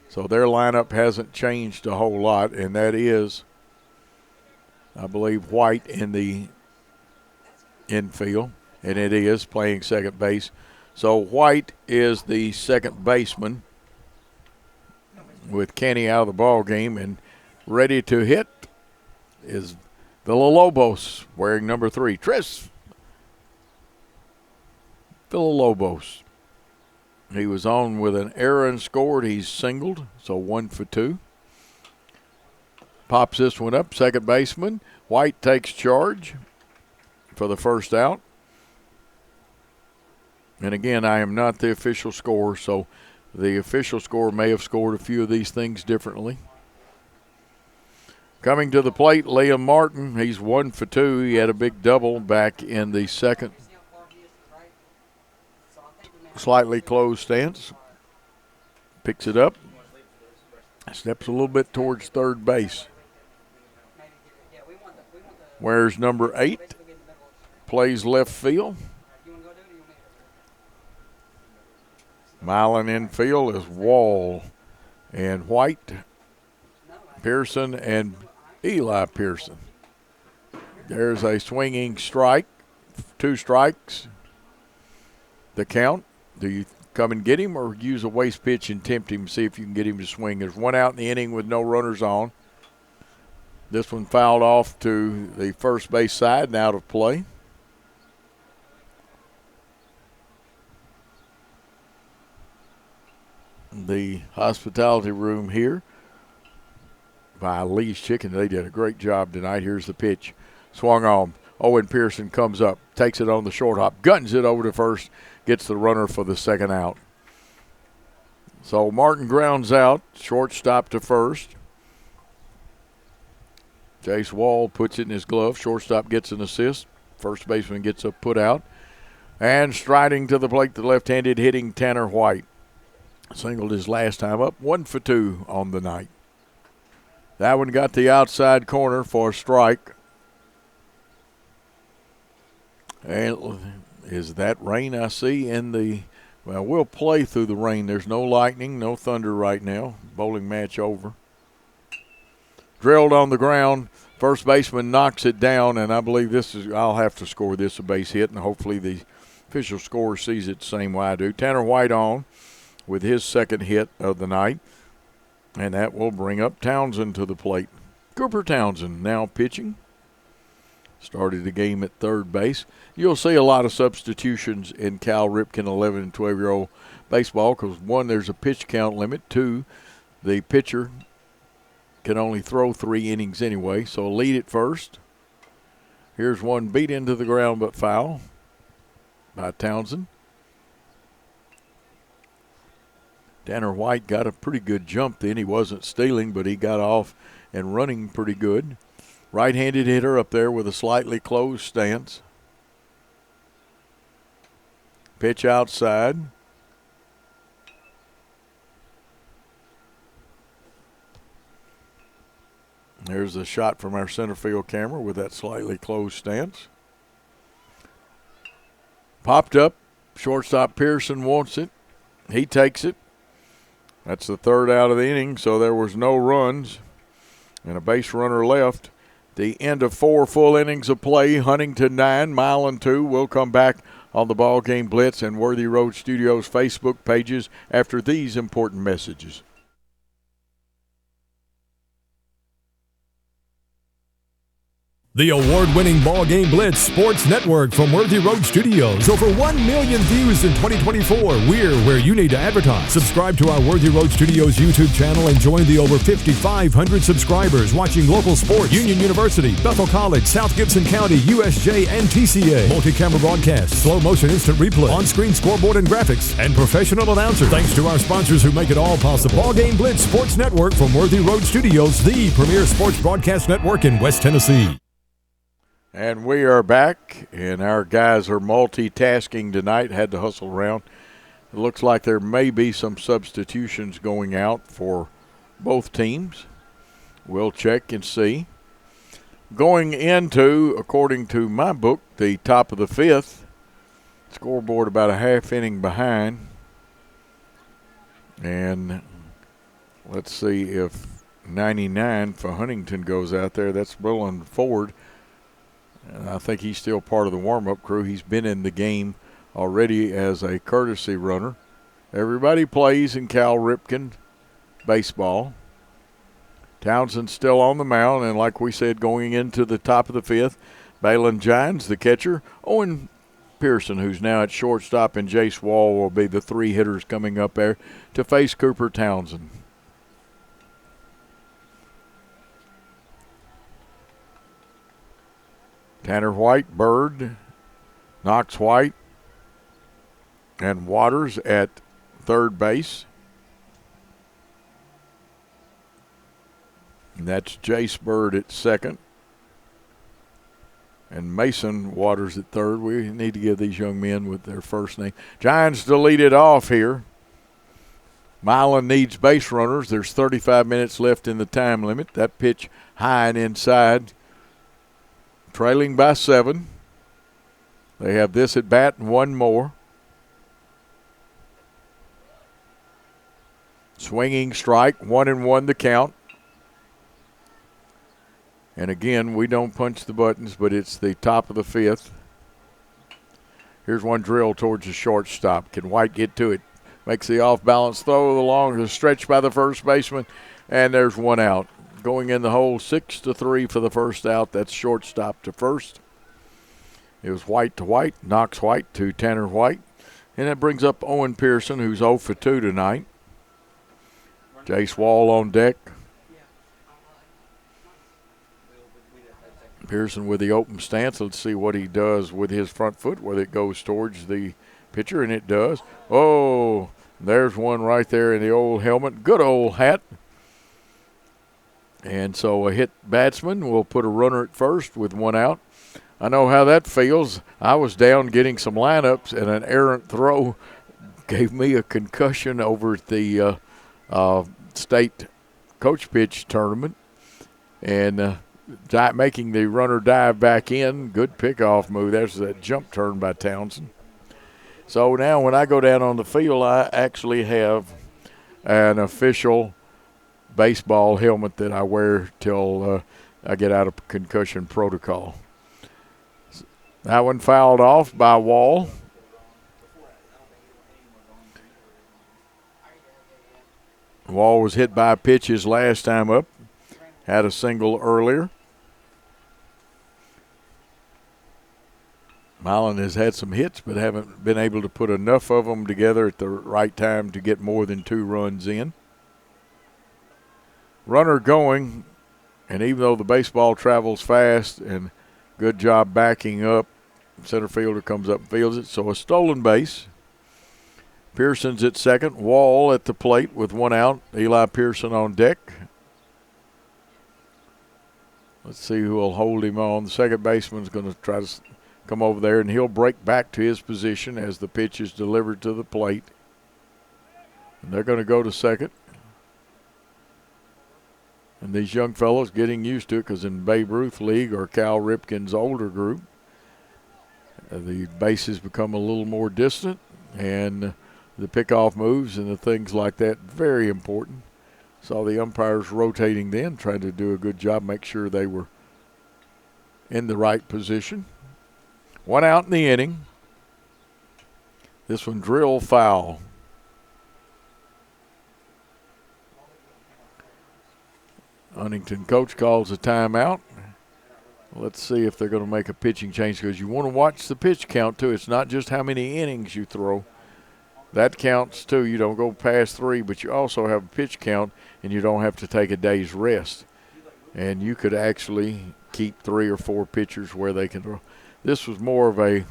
So their lineup hasn't changed a whole lot, and that is, I believe, White in the infield, and it is playing second base. So White is the second baseman with Kenny out of the ball game, and ready to hit is Villalobos wearing number 3. Tris Villalobos. He was on with an error and scored. He's singled, so 1 for 2. Pops this one up, second baseman. White takes charge for the first out. And again, I am not the official scorer, so the official scorer may have scored a few of these things differently. Coming to the plate, Liam Martin. He's 1 for 2. He had a big double back in the second. Slightly closed stance. Picks it up. Steps a little bit towards third base. Where's number 8? Plays left field. Milan infield is Wall and White, Pearson, and Eli Pearson. There's a swinging strike. 2 strikes. The count. Do you come and get him or use a waste pitch and tempt him, see if you can get him to swing? There's 1 out in the inning with no runners on. This one fouled off to the first base side and out of play. The hospitality room here by Lee's Chicken. They did a great job tonight. Here's the pitch. Swung on. Owen Pearson comes up, takes it on the short hop, guns it over to first, gets the runner for the second out. So Martin grounds out, shortstop to first. Jace Wall puts it in his glove. Shortstop gets an assist. First baseman gets a put out. And striding to the plate, the left-handed hitting Tanner White. Singled his last time up, 1 for 2 on the night. That one got the outside corner for a strike. And is that rain I see in the, well, we'll play through the rain. There's no lightning, no thunder right now. Bowling match over. Drilled on the ground. First baseman knocks it down, and I believe this is, I'll have to score this a base hit, and hopefully the official scorer sees it the same way I do. Tanner White on with his second hit of the night, and that will bring up Townsend to the plate. Cooper Townsend now pitching. Started the game at third base. You'll see a lot of substitutions in Cal Ripkin 11 and 12-year-old baseball because, 1, there's a pitch count limit. 2, the pitcher can only throw 3 innings anyway, so lead at first. Here's one beat into the ground but foul by Townsend. Tanner White got a pretty good jump then. He wasn't stealing, but he got off and running pretty good. Right-handed hitter up there with a slightly closed stance. Pitch outside. There's a shot from our center field camera with that slightly closed stance. Popped up. Shortstop Pearson wants it. He takes it. That's the third out of the inning, so there was no runs and a base runner left. The end of 4 full innings of play. Huntingdon 9, Milan 2. We'll come back on the BallGame Blitz and Worthy Road Studios Facebook pages after these important messages. The award-winning BallGame Blitz Sports Network from Worthy Road Studios. Over 1 million views in 2024. We're where you need to advertise. Subscribe to our Worthy Road Studios YouTube channel and join the over 5,500 subscribers watching local sports. Union University, Bethel College, South Gibson County, USJ, and TCA. Multi-camera broadcasts, slow-motion instant replay, on-screen scoreboard and graphics, and professional announcers. Thanks to our sponsors who make it all possible. BallGame Blitz Sports Network from Worthy Road Studios, the premier sports broadcast network in West Tennessee. And we are back, and our guys are multitasking tonight, had to hustle around. It looks like there may be some substitutions going out for both teams. We'll check and see. Going into, according to my book, the top of the 5th, scoreboard about a half inning behind. And let's see if 99 for Huntingdon goes out there. That's Milan Ford. And I think he's still part of the warm-up crew. He's been in the game already as a courtesy runner. Everybody plays in Cal Ripkin baseball. Townsend's still on the mound, and like we said, going into the top of the 5th, Balin Gines, the catcher. Owen Pearson, who's now at shortstop, and Jace Wall will be the 3 hitters coming up there to face Cooper Townsend. Tanner White, Bird, Knox White, and Waters at third base. And that's Jace Bird at second. And Mason Waters at third. We need to give these young men with their first name. Giants to lead it off here. Milan needs base runners. There's 35 minutes left in the time limit. That pitch high and inside. Trailing by 7. They have this at bat and one more. Swinging strike, 1-1 the count. And again, we don't punch the buttons, but it's the top of the 5th. Here's one drill towards the shortstop. Can White get to it? Makes the off-balance throw along the stretch by the first baseman, and there's one out. Going in the hole, 6-3 for the first out. That's shortstop to first. It was White to White, Knox White to Tanner White. And that brings up Owen Pearson, who's 0 for 2 tonight. Jace Wall on deck. Pearson with the open stance. Let's see what he does with his front foot, whether it goes towards the pitcher, and it does. Oh, there's one right there in the old helmet. Good old hat. And so a hit batsman will put a runner at first with one out. I know how that feels. I was down getting some lineups, and an errant throw gave me a concussion over at the state coach pitch tournament. And making the runner dive back in. Good pickoff move. There's that jump turn by Townsend. So now when I go down on the field, I actually have an official baseball helmet that I wear till I get out of concussion protocol. That one fouled off by Wall. Wall was hit by pitches last time up. Had a single earlier. Milan has had some hits, but haven't been able to put enough of them together at the right time to get more than 2 runs in. Runner going, and even though the baseball travels fast, and good job backing up, center fielder comes up and fields it. So a stolen base. Pearson's at second. Wall at the plate with one out. Eli Pearson on deck. Let's see who will hold him on. The second baseman's going to try to come over there, and he'll break back to his position as the pitch is delivered to the plate. And they're going to go to second. And these young fellows getting used to it because in Babe Ruth League or Cal Ripkin's older group, the bases become a little more distant, and the pickoff moves and the things like that, very important. Saw the umpires rotating then, trying to do a good job, make sure they were in the right position. 1 out in the inning. This one drill foul. Huntingdon coach calls a timeout. Let's see if they're going to make a pitching change, because you want to watch the pitch count too. It's not just how many innings you throw. That counts too. You don't go past 3, but you also have a pitch count, and you don't have to take a day's rest. And you could actually keep 3 or 4 pitchers where they can throw. This was more of a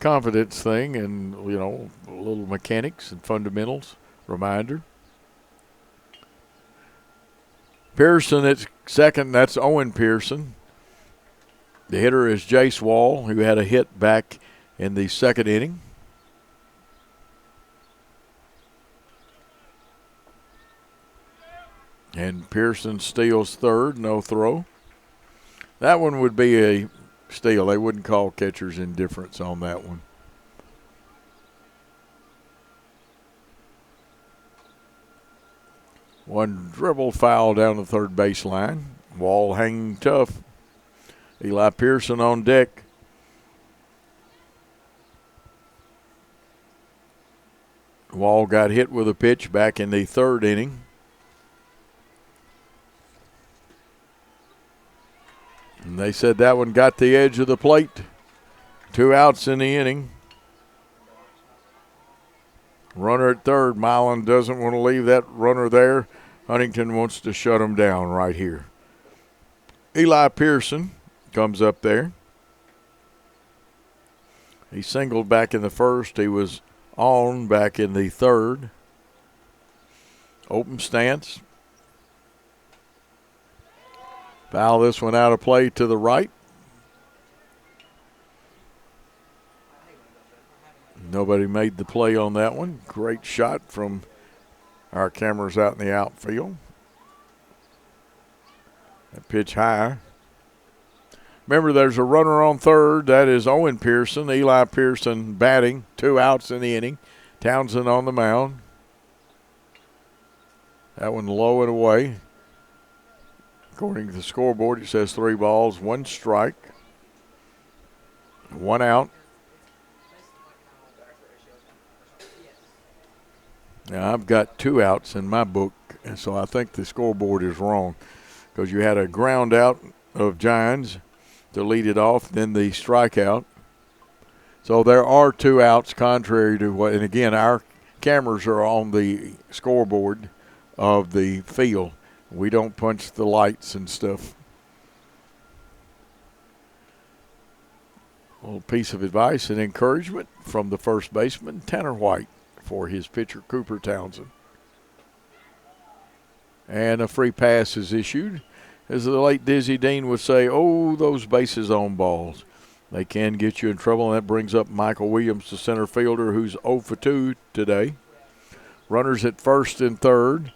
confidence thing and, you know, a little mechanics and fundamentals reminder. Pearson at second, that's Owen Pearson. The hitter is Jace Wall, who had a hit back in the second inning. And Pearson steals third, no throw. That one would be a steal. They wouldn't call catcher's indifference on that one. One dribble foul down the third baseline. Wall hanging tough. Eli Pearson on deck. Wall got hit with a pitch back in the third inning. And they said that one got the edge of the plate. 2 outs in the inning. Runner at third. Milan doesn't want to leave that runner there. Huntingdon wants to shut him down right here. Eli Pearson comes up there. He singled back in the first. He was on back in the third. Open stance. Foul this one out of play to the right. Nobody made the play on that one. Great shot from our cameras out in the outfield. That pitch high. Remember, there's a runner on third. That is Owen Pearson. Eli Pearson batting. 2 outs in the inning. Townsend on the mound. That one low and away. According to the scoreboard, it says 3 balls, 1 strike. 1 out. Now, I've got 2 outs in my book, and so I think the scoreboard is wrong, because you had a ground out of Gines to lead it off, then the strikeout. So there are 2 outs contrary to what, and again, our cameras are on the scoreboard of the field. We don't punch the lights and stuff. A little piece of advice and encouragement from the first baseman, Tanner White, for his pitcher, Cooper Townsend. And a free pass is issued. As the late Dizzy Dean would say, oh, those bases on balls. They can get you in trouble, and that brings up Michael Williams, the center fielder, who's 0 for 2 today. Runners at first and third.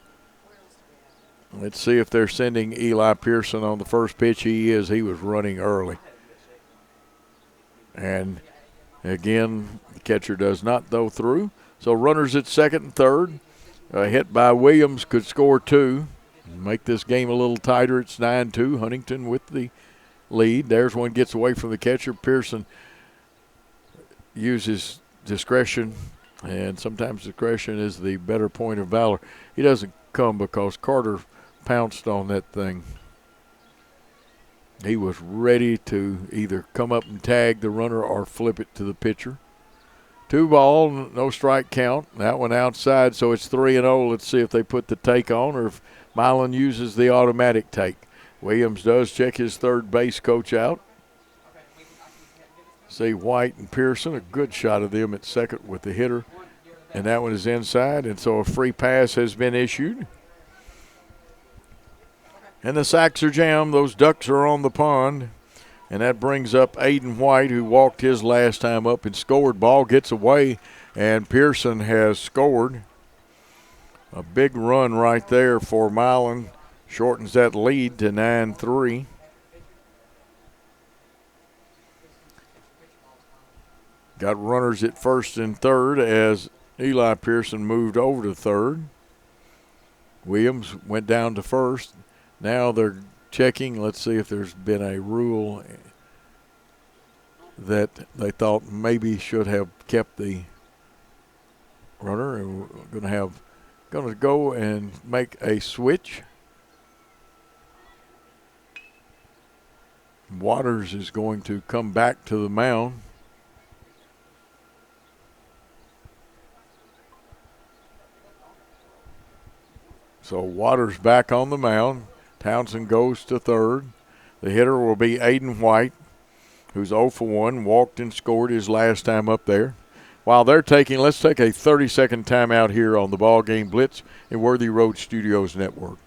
Let's see if they're sending Eli Pearson on the first pitch. He is. He was running early. And, again, the catcher does not go through. So runners at second and third. A hit by Williams could score 2. Make this game a little tighter. It's 9-2. Huntingdon with the lead. There's one gets away from the catcher. Pearson uses discretion, and sometimes discretion is the better point of valor. He doesn't come because Carter pounced on that thing. He was ready to either come up and tag the runner or flip it to the pitcher. 2 ball, no strike count. That one outside, so it's 3-0. Let's see if they put the take on or if Milan uses the automatic take. Williams does check his third base coach out. See White and Pearson, a good shot of them at second with the hitter. And that one is inside, and so a free pass has been issued. And the sacks are jammed. Those ducks are on the pond. And that brings up Aiden White, who walked his last time up and scored. Ball gets away, and Pearson has scored. A big run right there for Milan. Shortens that lead to 9-3. Got runners at first and third as Eli Pearson moved over to third. Williams went down to first. Now they're checking. Let's see if there's been a rule that they thought maybe should have kept the runner. And we're going to go and make a switch. Waters is going to come back to the mound. So Waters back on the mound. Townsend goes to third. The hitter will be Aiden White, who's 0 for 1, walked and scored his last time up there. While they're taking, let's take a 30-second timeout here on the BallGame Blitz and Worthy Road Studios Network.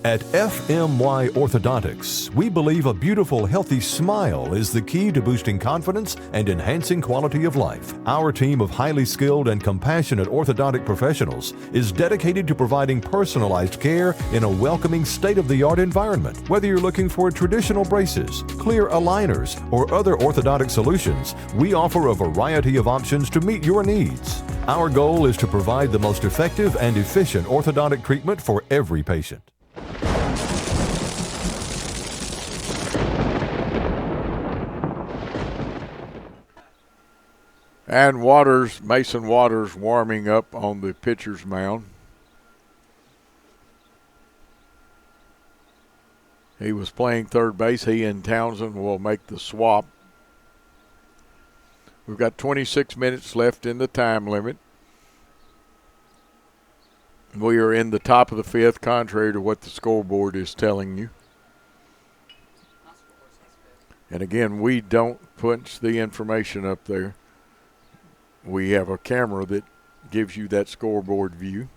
At FMY Orthodontics, we believe a beautiful, healthy smile is the key to boosting confidence and enhancing quality of life. Our team of highly skilled and compassionate orthodontic professionals is dedicated to providing personalized care in a welcoming, state-of-the-art environment. Whether you're looking for traditional braces, clear aligners, or other orthodontic solutions, we offer a variety of options to meet your needs. Our goal is to provide the most effective and efficient orthodontic treatment for every patient. And Mason Waters warming up on the pitcher's mound. He was playing third base. He and Townsend will make the swap. We've got 26 minutes left in the time limit. We are in the top of the fifth, contrary to what the scoreboard is telling you. And again, we don't punch the information up there. We have a camera that gives you that scoreboard view.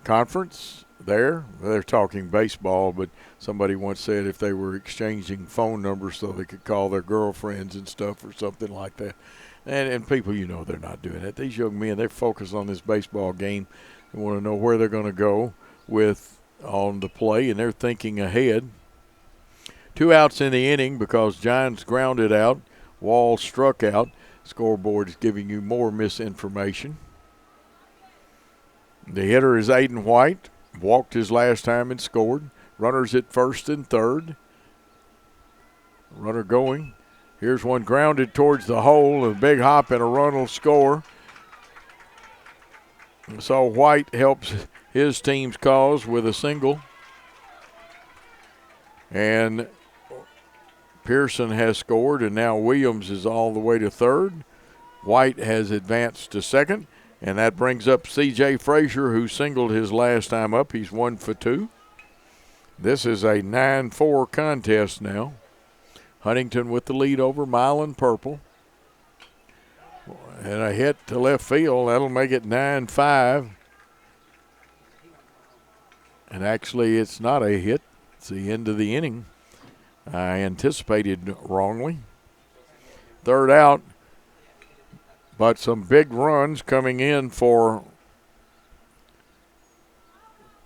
Conference there. They're talking baseball, but somebody once said if they were exchanging phone numbers so they could call their girlfriends and stuff or something like that. And people, they're not doing that. These young men, they're focused on this baseball game. They want to know where they're going to go on the play, and they're thinking ahead. 2 outs in the inning because Giants grounded out. Wall struck out. Scoreboard is giving you more misinformation. The hitter is Aiden White. Walked his last time and scored. Runners at first and third. Runner going. Here's one grounded towards the hole. A big hop and a run will score. So White helps his team's cause with a single. And Pearson has scored, and now Williams is all the way to third. White has advanced to second, and that brings up C.J. Frazier, who singled his last time up. He's 1 for 2. This is a 9-4 contest now. Huntingdon with the lead over Milan Purple. And a hit to left field. That'll make it 9-5. And actually, it's not a hit. It's the end of the inning. I anticipated wrongly. Third out, but some big runs coming in for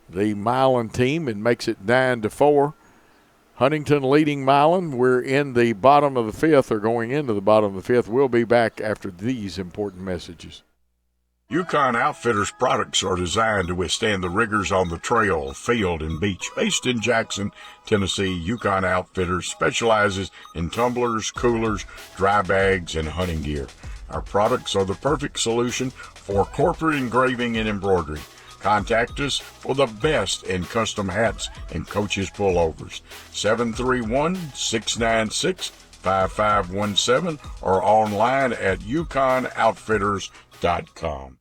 the Milan team. It makes it 9-4. Huntingdon leading Milan. We're in the bottom of the fifth, or going into the bottom of the fifth. We'll be back after these important messages. Yukon Outfitters products are designed to withstand the rigors on the trail, field, and beach. Based in Jackson, Tennessee, Yukon Outfitters specializes in tumblers, coolers, dry bags, and hunting gear. Our products are the perfect solution for corporate engraving and embroidery. Contact us for the best in custom hats and coaches pullovers. 731-696-5517 or online at yukonoutfitters.com.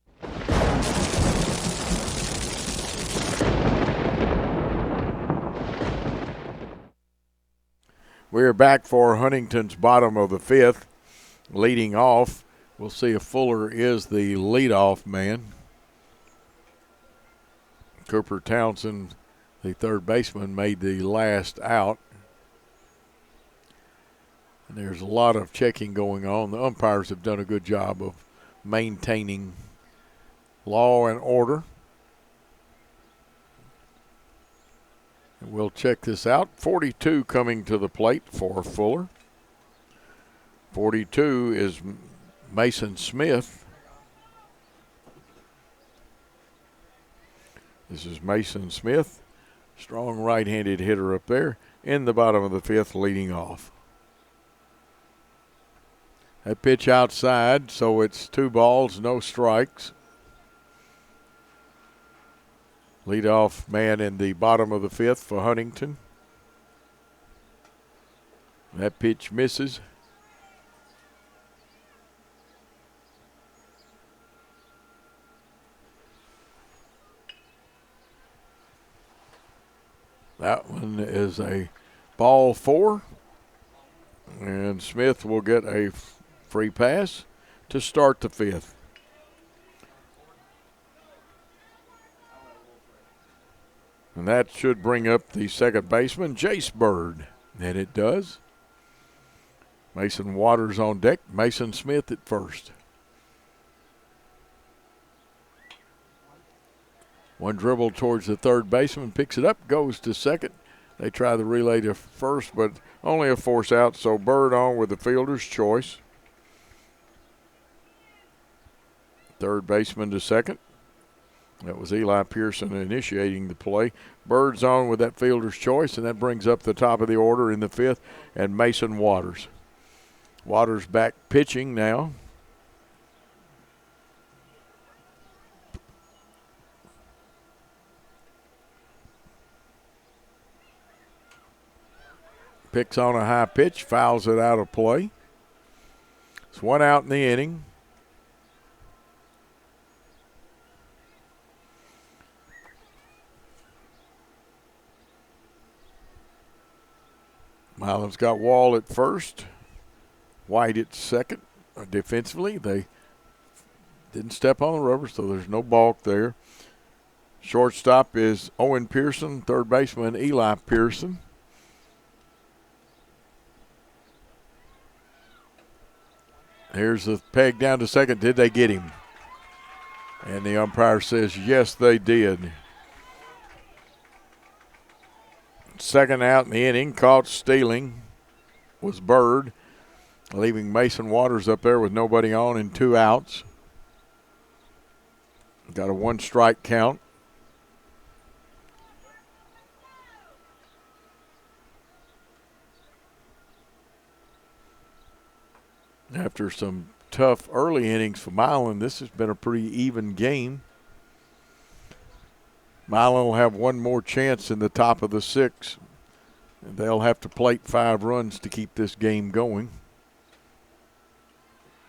We're back for Huntington's bottom of the fifth. Leading off, we'll see if Fuller is the leadoff man. Cooper Townsend The third baseman made the last out. And there's a lot of checking going on. The umpires have done a good job of maintaining law and order. And we'll check this out. 42 coming to the plate for Fuller. 42 is Mason Smith. This is Mason Smith, strong right-handed hitter up there in the bottom of the fifth, leading off. That pitch outside, so it's 2 balls, no strikes. Leadoff man in the bottom of the fifth for Huntingdon. That pitch misses. That one is a ball 4. And Smith will get a free pass to start the fifth. And that should bring up the second baseman, Jace Bird. And it does. Mason Waters on deck. Mason Smith at first. One dribble towards the third baseman, picks it up, goes to second. They try the relay to first, but only a force out, so Bird on with the fielder's choice. Third baseman to second. That was Eli Pearson initiating the play. Bird's on with that fielder's choice, and that brings up the top of the order in the fifth, and Mason Waters. Waters back pitching now. Picks on a high pitch, fouls it out of play. It's 1 out in the inning. Milan's got Wall at first, White at second. Defensively, they didn't step on the rubber, so there's no balk there. Shortstop is Owen Pearson, third baseman Eli Pearson. Here's the peg down to second. Did they get him? And the umpire says, yes, they did. Second out in the inning, caught stealing, was Bird, leaving Mason Waters up there with nobody on and 2 outs. Got a 1-strike count. After some tough early innings for Milan, this has been a pretty even game. Milan will have one more chance in the top of the 6th. They'll have to plate 5 runs to keep this game going.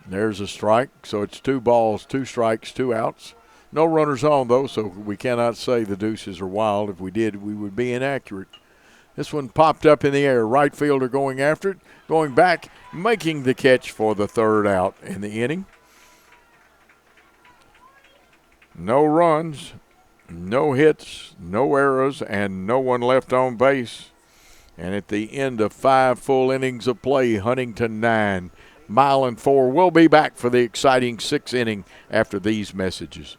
There's a strike, so it's 2 balls, 2 strikes, 2 outs. No runners on, though, so we cannot say the deuces are wild. If we did, we would be inaccurate. This one popped up in the air. Right fielder going after it, going back, making the catch for the 3rd out in the inning. No runs, no hits, no errors, and no one left on base. And at the end of 5 full innings of play, Huntingdon 9, Milan 4. We'll be back for the exciting 6th inning after these messages.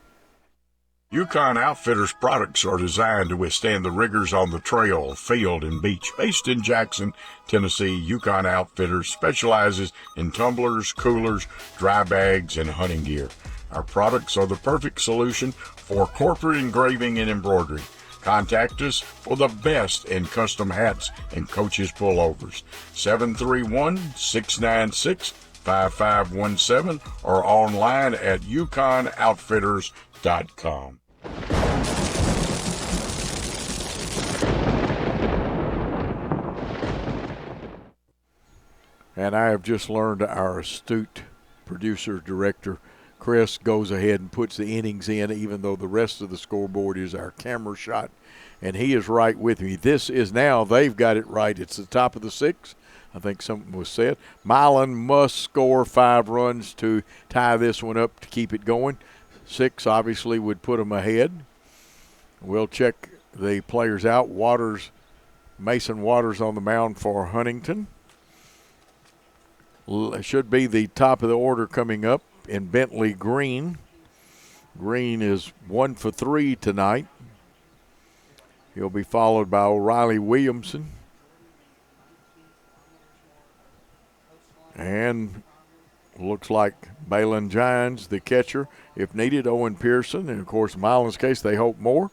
Yukon Outfitters products are designed to withstand the rigors on the trail, field, and beach. Based in Jackson, Tennessee, Yukon Outfitters specializes in tumblers, coolers, dry bags, and hunting gear. Our products are the perfect solution for corporate engraving and embroidery. Contact us for the best in custom hats and coaches pullovers. 731-696-5517 or online at yukonoutfitters.com. And I have just learned our astute producer-director, Chris, goes ahead and puts the innings in, even though the rest of the scoreboard is our camera shot. And he is right with me. This is now, they've got it right. It's the top of the 6th. I think something was said. Milan must score 5 runs to tie this one up to keep it going. 6 obviously would put them ahead. We'll check the players out. Mason Waters on the mound for Huntingdon. Should be the top of the order coming up in Bentley Green. Green is 1 for 3 tonight. He'll be followed by O'Reilly Williamson. And looks like Balin Gines, the catcher, if needed. Owen Pearson. And, of course, in Milan's case, they hope more.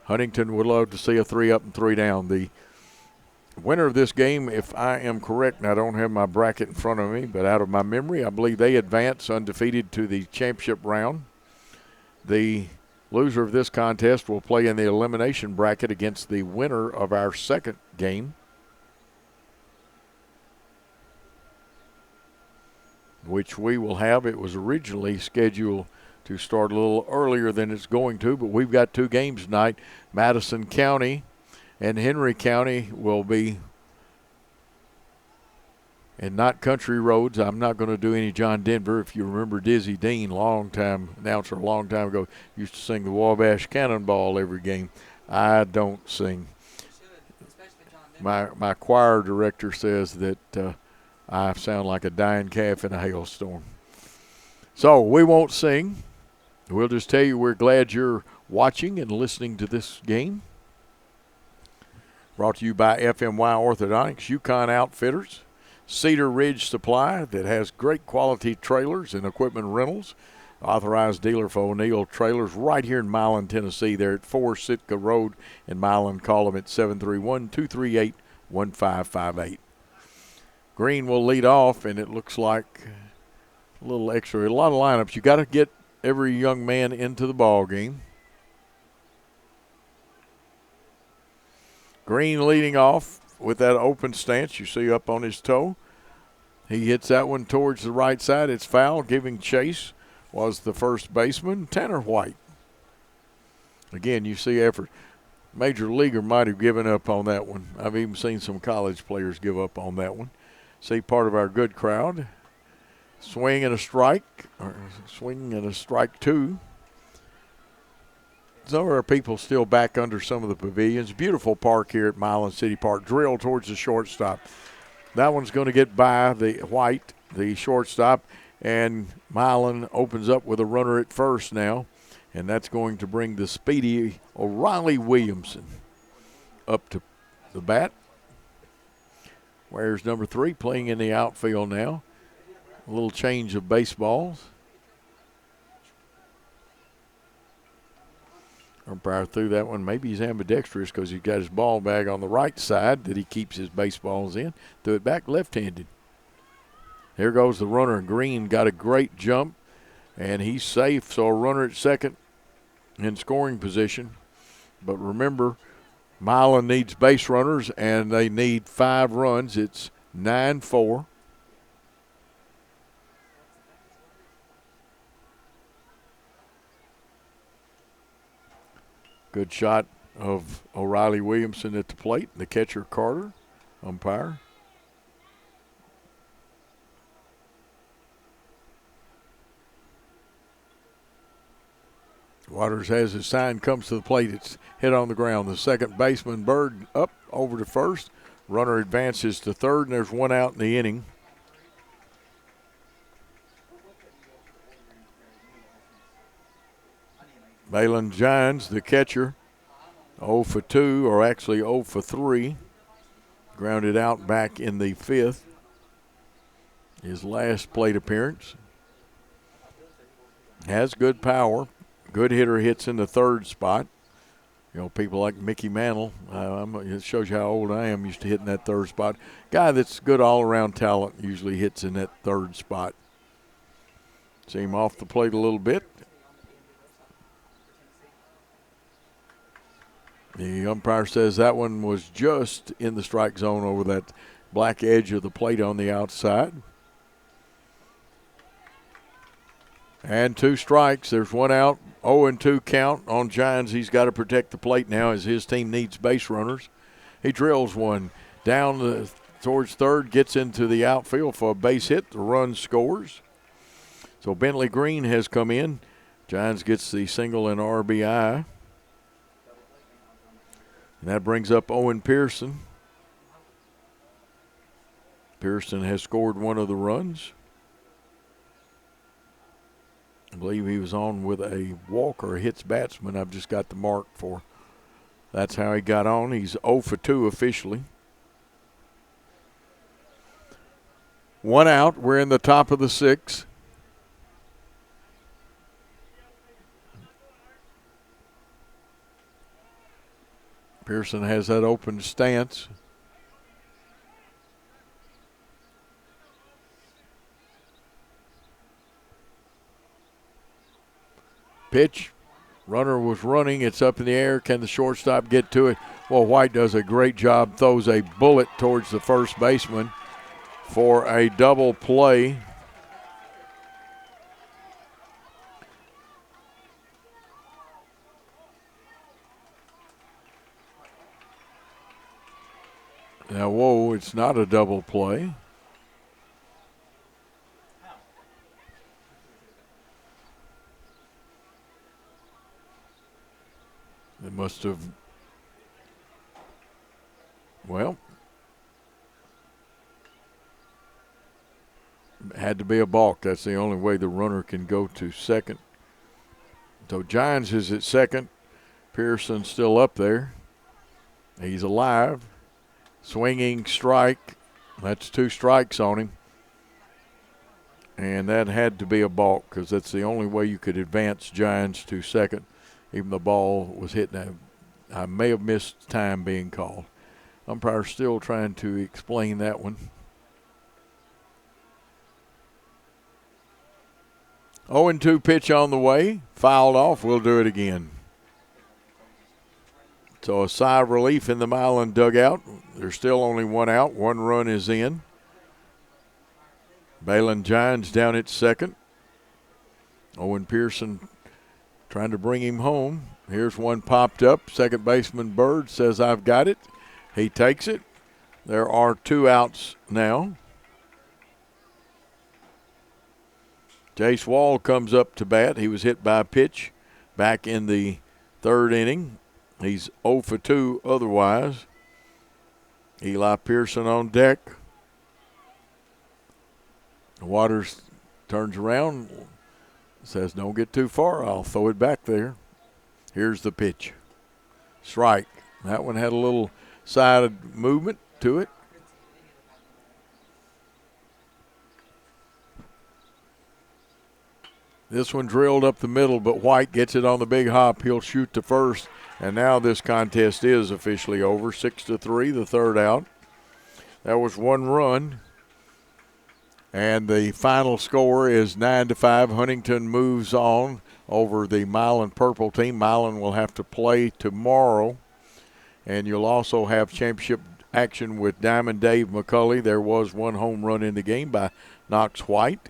Huntingdon would love to see a 3 up and 3 down. The winner of this game, if I am correct, and I don't have my bracket in front of me, but out of my memory, I believe they advance undefeated to the championship round. The loser of this contest will play in the elimination bracket against the winner of our second game, which we will have. It was originally scheduled to start a little earlier than it's going to, but we've got 2 games tonight. Madison County and Henry County will be, and not country roads. I'm not going to do any John Denver. If you remember Dizzy Dean, announcer a long time ago, used to sing the Wabash Cannonball every game. I don't sing. My choir director says that I sound like a dying calf in a hailstorm. So we won't sing. We'll just tell you we're glad you're watching and listening to this game. Brought to you by FMY Orthodontics, Yukon Outfitters, Cedar Ridge Supply that has great quality trailers and equipment rentals. Authorized dealer for O'Neill Trailers right here in Milan, Tennessee. They're at 4 Sitka Road in Milan. Call them at 731-238-1558. Green will lead off, and it looks like a little extra. A lot of lineups. You got to get every young man into the ball game. Green leading off with that open stance you see up on his toe. He hits that one towards the right side. It's foul. Giving chase was the first baseman, Tanner White. Again, you see effort. Major leaguer might have given up on that one. I've even seen some college players give up on that one. See part of our good crowd. Swing and a strike, or swing and a strike 2. Some of our people still back under some of the pavilions. Beautiful park here at Milan City Park. Drill towards the shortstop. That one's going to get by the White, the shortstop, and Milan opens up with a runner at first now, and that's going to bring the speedy O'Reilly Williamson up to the bat. Where's number 3 playing in the outfield now. A little change of baseballs. Umpire threw that one. Maybe he's ambidextrous because he's got his ball bag on the right side that he keeps his baseballs in. Threw it back left-handed. Here goes the runner. Green got a great jump, and he's safe. So a runner at second in scoring position. But remember, Milan needs base runners, and they need 5 runs. It's 9-4. Good shot of O'Reilly Williamson at the plate. The catcher, Carter, umpire. Waters has his sign, comes to the plate. It's hit on the ground. The second baseman, Bird, up over to first. Runner advances to third, and there's 1 out in the inning. Balin Gines, the catcher, 0 for 2, or actually 0 for 3. Grounded out back in the 5th. His last plate appearance. Has good power. Good hitter, hits in the 3rd spot. You know, people like Mickey Mantle, it shows you how old I am, used to hit in that 3rd spot. Guy that's good all-around talent usually hits in that 3rd spot. See him off the plate a little bit. The umpire says that one was just in the strike zone over that black edge of the plate on the outside. And 2 strikes. There's 1 out. 0-2 count on Gines. He's got to protect the plate now as his team needs base runners. He drills one down towards third, gets into the outfield for a base hit. The run scores. So Bentley Green has come in. Gines gets the single and RBI. And that brings up Owen Pearson. Pearson has scored one of the runs. I believe he was on with a walk or a hits batsman. I've just got the mark for. That's how he got on. He's 0 for 2 officially. 1 out. We're in the top of the 6th. Pearson has that open stance. Pitch. Runner was running. It's up in the air. Can the shortstop get to it? Well, White does a great job. Throws a bullet towards the first baseman for a double play. Now, whoa, it's not a double play. They must have, well, had to be a balk. That's the only way the runner can go to second. So Gines is at second. Pearson's still up there. He's alive. Swinging strike. That's 2 strikes on him. And that had to be a balk because that's the only way you could advance Gines to second. Even the ball was hitting. I may have missed time being called. Umpire still trying to explain that one. 0-2 pitch on the way. Fouled off. We'll do it again. So a sigh of relief in the Milan dugout. There's still only 1 out. 1 run is in. Balin Gines down at second. Owen Pearson trying to bring him home. Here's one popped up. Second baseman Bird says, I've got it. He takes it. There are 2 outs now. Jace Wall comes up to bat. He was hit by a pitch back in the 3rd inning. He's 0 for 2 otherwise. Eli Pearson on deck. Waters turns around, says, don't get too far. I'll throw it back there. Here's the pitch. Strike. That one had a little side movement to it. This one drilled up the middle, but White gets it on the big hop. He'll shoot to first, and now this contest is officially over. 6-3, the 3rd out. That was 1 run. And the final score is 9-5. Huntingdon moves on over the Milan Purple team. Milan will have to play tomorrow. And you'll also have championship action with Diamond Dave McCulley. There was 1 home run in the game by Knox White.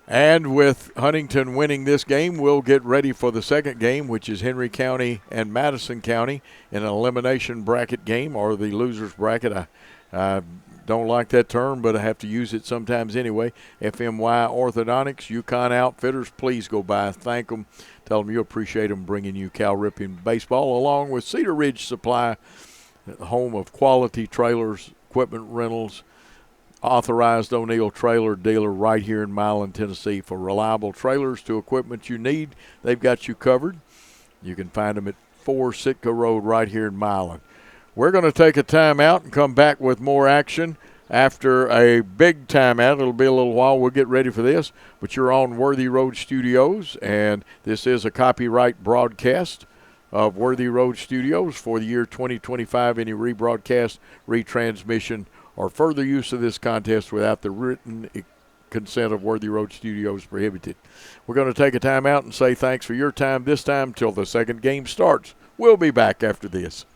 And with Huntingdon winning this game, we'll get ready for the second game, which is Henry County and Madison County in an elimination bracket game, or the loser's bracket. I don't like that term, but I have to use it sometimes anyway. FMY Orthodontics, Yukon Outfitters, please go by. Thank them. Tell them you appreciate them bringing you Cal Ripken baseball, along with Cedar Ridge Supply, home of quality trailers, equipment rentals, authorized O'Neill trailer dealer right here in Milan, Tennessee. For reliable trailers to equipment you need, they've got you covered. You can find them at 4 Sitka Road right here in Milan. We're going to take a timeout and come back with more action after a big timeout. It'll be a little while. We'll get ready for this. But you're on Worthy Road Studios, and this is a copyright broadcast of Worthy Road Studios for the year 2025. Any rebroadcast, retransmission, or further use of this contest without the written consent of Worthy Road Studios prohibited. We're going to take a timeout and say thanks for your time this time till the second game starts. We'll be back after this.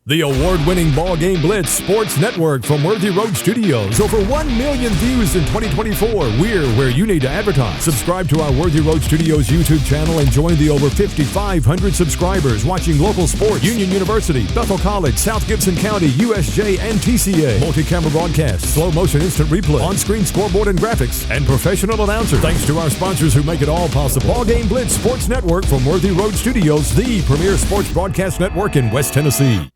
The award-winning BallGame Blitz Sports Network from Worthy Road Studios. Over 1 million views in 2024. We're where you need to advertise. Subscribe to our Worthy Road Studios YouTube channel and join the over 5,500 subscribers watching local sports, Union University, Bethel College, South Gibson County, USJ, and TCA. Multi-camera broadcasts, slow motion instant replay, on-screen scoreboard and graphics, and professional announcers. Thanks to our sponsors who make it all possible. BallGame Blitz Sports Network from Worthy Road Studios, the premier sports broadcast network in West Tennessee.